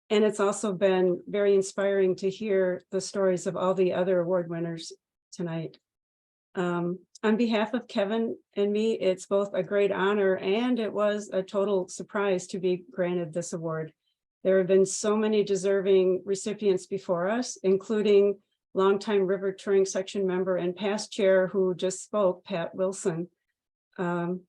And it's also been very inspiring to hear the stories of all the other award winners tonight. On behalf of Kevin and me, it's both a great honor and it was a total surprise to be granted this award. There have been so many deserving recipients before us, including longtime River Touring Section member and past chair who just spoke, Pat Wilson. None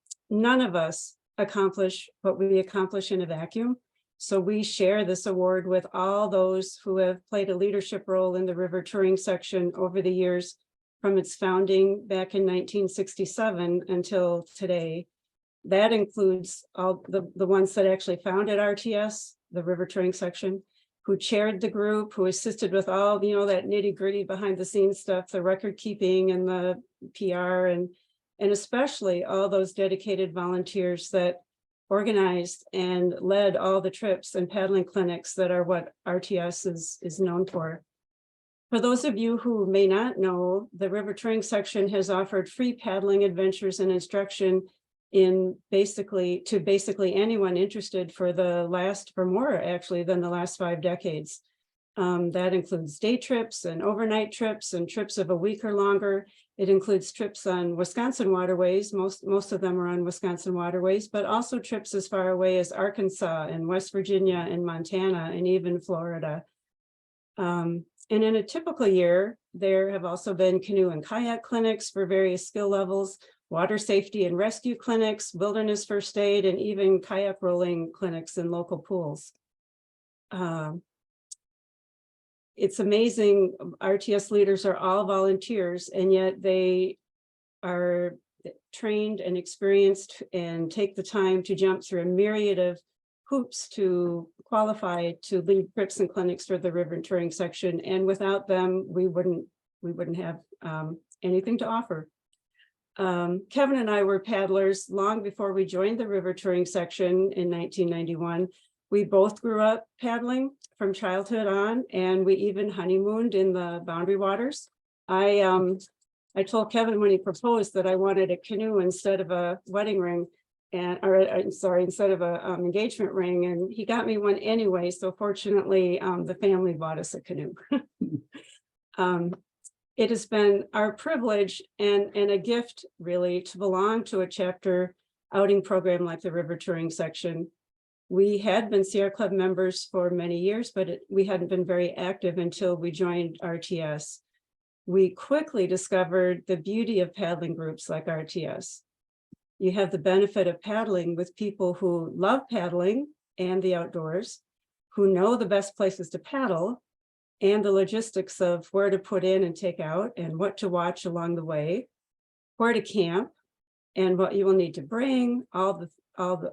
of us accomplish what we accomplish in a vacuum. So we share this award with all those who have played a leadership role in the River Touring Section over the years, from its founding back in 1967 until today. That includes all the ones that actually founded RTS, the River Touring Section, who chaired the group, who assisted with all, that nitty gritty behind the scenes stuff, the record keeping and the PR, and especially all those dedicated volunteers that organized and led all the trips and paddling clinics that are what RTS is known for. For those of you who may not know, the river touring section has offered free paddling adventures and instruction to basically anyone interested for more actually than the last 5 decades. That includes day trips and overnight trips and trips of a week or longer. It includes trips on Wisconsin waterways. Most of them are on Wisconsin waterways, but also trips as far away as Arkansas and West Virginia and Montana and even Florida. And in a typical year, there have also been canoe and kayak clinics for various skill levels, water safety and rescue clinics, wilderness first aid, and even kayak rolling clinics in local pools. It's amazing, RTS leaders are all volunteers, and yet they are trained and experienced and take the time to jump through a myriad of hoops to qualify to lead trips and clinics for the river touring section. And without them, we wouldn't have anything to offer. Kevin and I were paddlers long before we joined the river touring section in 1991. We both grew up paddling from childhood on, and we even honeymooned in the Boundary Waters. I told Kevin when he proposed that I wanted a canoe instead of a wedding ring, instead of a engagement ring, and he got me one anyway. So fortunately, the family bought us a canoe. It has been our privilege and a gift, really, to belong to a chapter outing program like the river touring section. We had been Sierra Club members for many years, but we hadn't been very active until we joined RTS. We quickly discovered the beauty of paddling groups like RTS. You have the benefit of paddling with people who love paddling and the outdoors, who know the best places to paddle, and the logistics of where to put in and take out and what to watch along the way, where to camp, and what you will need to bring, all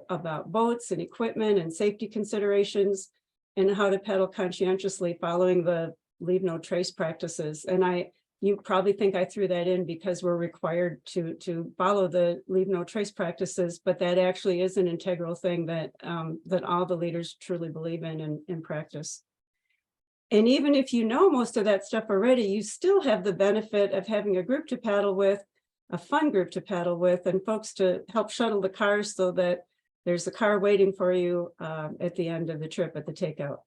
about boats and equipment and safety considerations, and how to paddle conscientiously following the leave no trace practices. And you probably think I threw that in because we're required to follow the leave no trace practices, but that actually is an integral thing that all the leaders truly believe in and practice. And even if you know most of that stuff already, you still have the benefit of having a group to paddle with, a fun group to paddle with, and folks to help shuttle the cars so that there's a car waiting for you at the end of the trip at the takeout.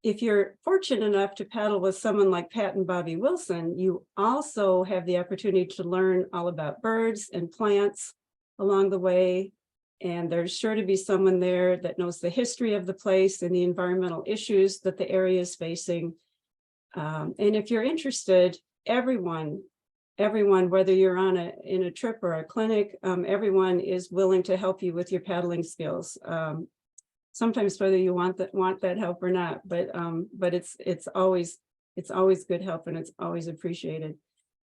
If you're fortunate enough to paddle with someone like Pat and Bobby Wilson, you also have the opportunity to learn all about birds and plants along the way. And there's sure to be someone there that knows the history of the place and the environmental issues that the area is facing. And if you're interested, everyone, whether you're in a trip or a clinic, everyone is willing to help you with your paddling skills. Sometimes whether you want that help or not, but it's always good help, and it's always appreciated.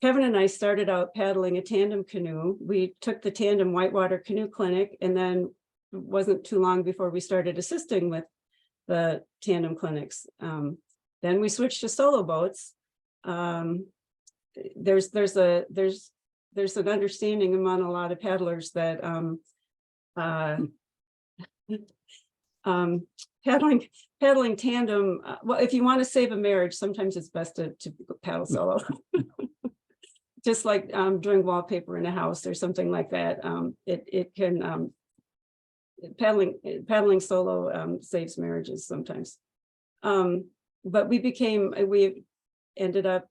Kevin and I started out paddling a tandem canoe. We took the tandem whitewater canoe clinic, and then it wasn't too long before we started assisting with the tandem clinics. Then we switched to solo boats. There's an understanding among a lot of paddlers that paddling tandem, well, if you want to save a marriage, sometimes it's best to paddle solo. Just like doing wallpaper in a house or something like that. It can paddling solo saves marriages sometimes. But we ended up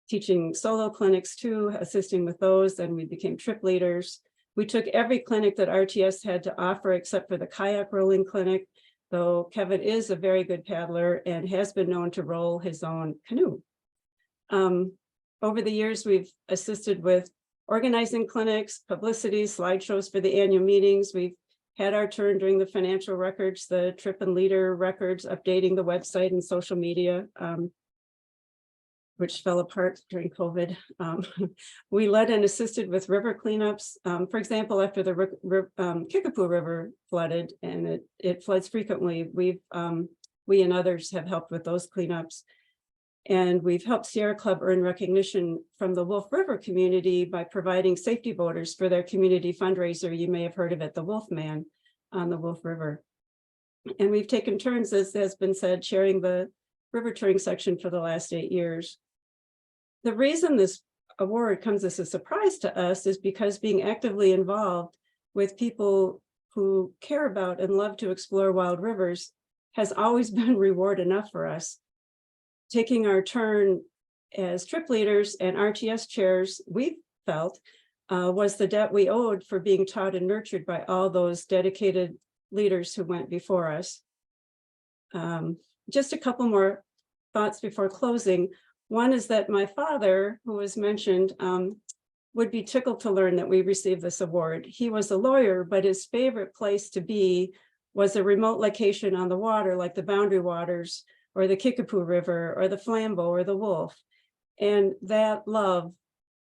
teaching solo clinics too, assisting with those, and we became trip leaders. We took every clinic that RTS had to offer except for the kayak rolling clinic, though Kevin is a very good paddler and has been known to roll his own canoe. Over the years, we've assisted with organizing clinics, publicity, slideshows for the annual meetings. We've had our turn doing the financial records, the trip and leader records, updating the website and social media, which fell apart during COVID. We led and assisted with river cleanups. For example, after the Kickapoo River flooded, and it floods frequently, we and others have helped with those cleanups. And we've helped Sierra Club earn recognition from the Wolf River community by providing safety boaters for their community fundraiser. You may have heard of it, the Wolfman on the Wolf River. And we've taken turns, as has been said, chairing the river touring section for the last 8 years. The reason this award comes as a surprise to us is because being actively involved with people who care about and love to explore wild rivers has always been reward enough for us. Taking our turn as trip leaders and RTS chairs, we felt was the debt we owed for being taught and nurtured by all those dedicated leaders who went before us. Just a couple more thoughts before closing. One is that my father, who was mentioned, would be tickled to learn that we received this award. He was a lawyer, but his favorite place to be was a remote location on the water, like the Boundary Waters, or the Kickapoo River, or the Flambeau, or the Wolf. And that love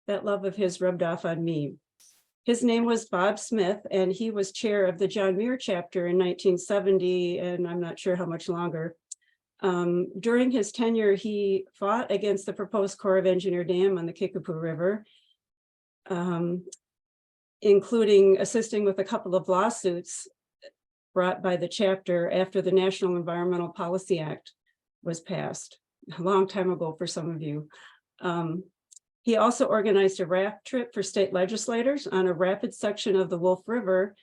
of his rubbed off on me. His name was Bob Smith, and he was chair of the John Muir chapter in 1970, and I'm not sure how much longer. During his tenure, he fought against the proposed Corps of Engineer dam on the Kickapoo River, including assisting with a couple of lawsuits brought by the chapter after the National Environmental Policy Act was passed a long time ago for some of you. He also organized a raft trip for state legislators on a rapid section of the Wolf River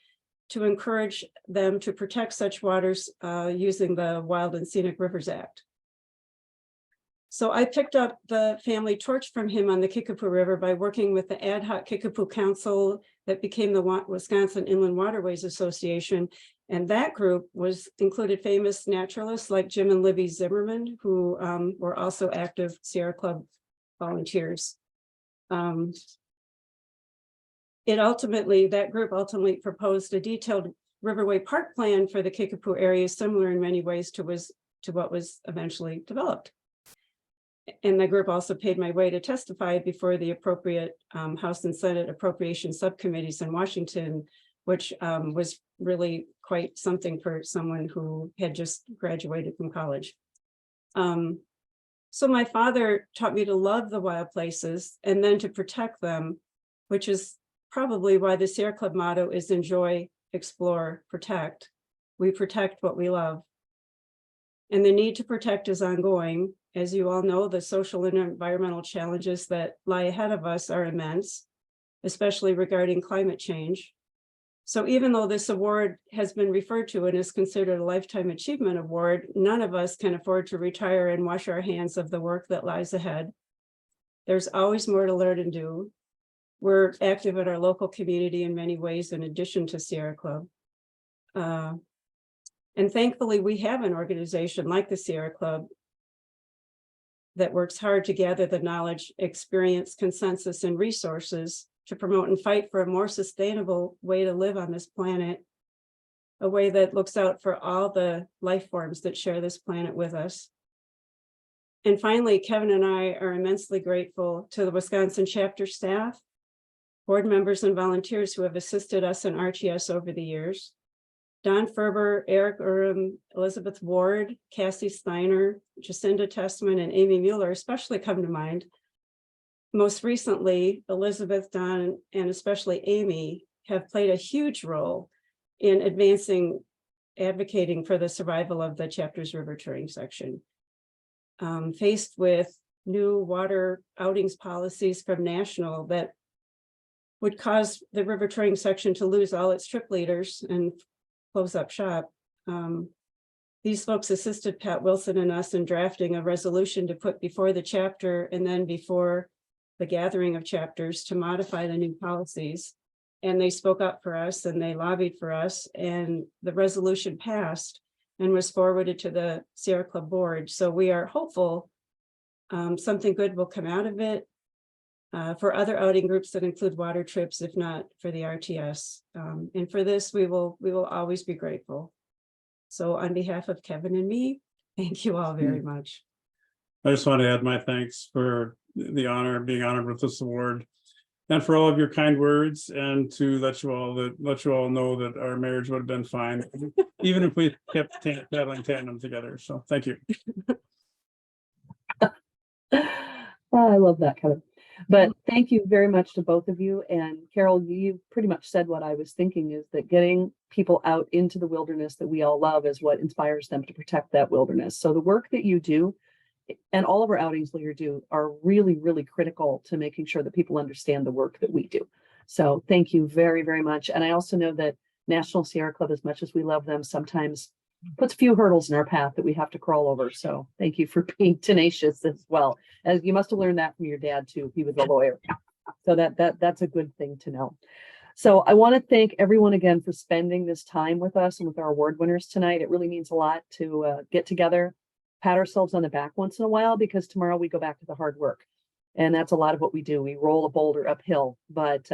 to encourage them to protect such waters using the Wild and Scenic Rivers Act. So I picked up the family torch from him on the Kickapoo River by working with the ad hoc Kickapoo Council that became the Wisconsin Inland Waterways Association. And that group included famous naturalists like Jim and Libby Zimmerman, who were also active Sierra Club volunteers. That group ultimately proposed a detailed Riverway Park plan for the Kickapoo area, similar in many ways to what was eventually developed. And the group also paid my way to testify before the appropriate House and Senate appropriation subcommittees in Washington, which was really quite something for someone who had just graduated from college. So my father taught me to love the wild places and then to protect them, which is probably why the Sierra Club motto is enjoy, explore, protect. We protect what we love. And the need to protect is ongoing. As you all know, the social and environmental challenges that lie ahead of us are immense, especially regarding climate change. So even though this award has been referred to and is considered a Lifetime Achievement Award, none of us can afford to retire and wash our hands of the work that lies ahead. There's always more to learn and do. We're active in our local community in many ways, in addition to Sierra Club. And thankfully, we have an organization like the Sierra Club that works hard to gather the knowledge, experience, consensus, and resources to promote and fight for a more sustainable way to live on this planet, a way that looks out for all the life forms that share this planet with us. And finally, Kevin and I are immensely grateful to the Wisconsin chapter staff, board members, and volunteers who have assisted us in RTS over the years. Don Ferber, Eric Urim, Elizabeth Ward, Cassie Steiner, Jacinda Testman, and Amy Mueller especially come to mind. Most recently, Elizabeth, Don, and especially Amy have played a huge role in advocating for the survival of the chapter's river touring section. Faced with new water outings policies from national that would cause the river touring section to lose all its trip leaders and close up shop. These folks assisted Pat Wilson and us in drafting a resolution to put before the chapter and then before the gathering of chapters to modify the new policies. And they spoke up for us and they lobbied for us, and the resolution passed and was forwarded to the Sierra Club board. So we are hopeful something good will come out of it for other outing groups that include water trips, if not for the RTS. And for this, we will always be grateful. So on behalf of Kevin and me, thank you all very much. I just want to add my thanks for the honor of being honored with this award, and for all of your kind words, and to let you all know that our marriage would have been fine, even if we kept paddling tandem together. So thank you. I love that, Kevin. But thank you very much to both of you. And Carol, you pretty much said what I was thinking, is that getting people out into the wilderness that we all love is what inspires them to protect that wilderness. So the work that you do and all of our outings leader do are really, really critical to making sure that people understand the work that we do. So thank you very, very much. And I also know that National Sierra Club, as much as we love them, sometimes puts a few hurdles in our path that we have to crawl over. So thank you for being tenacious as well. As you must have learned that from your dad too. He was a lawyer. So that's a good thing to know. So I want to thank everyone again for spending this time with us and with our award winners tonight. It really means a lot to get together, pat ourselves on the back once in a while, because tomorrow we go back to the hard work. And that's a lot of what we do. We roll a boulder uphill, but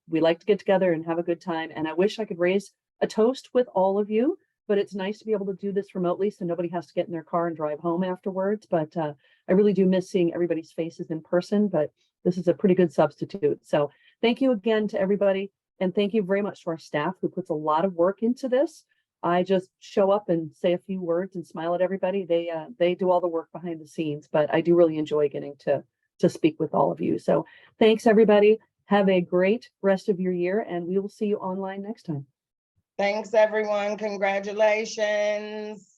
we like to get together and have a good time. And I wish I could raise a toast with all of you, but it's nice to be able to do this remotely so nobody has to get in their car and drive home afterwards. But I really do miss seeing everybody's faces in person, but this is a pretty good substitute. So thank you again to everybody. And thank you very much to our staff who puts a lot of work into this. I just show up and say a few words and smile at everybody. They do all the work behind the scenes, but I do really enjoy getting to speak with all of you. So thanks, everybody. Have a great rest of your year, and we will see you online next time. Thanks, everyone. Congratulations.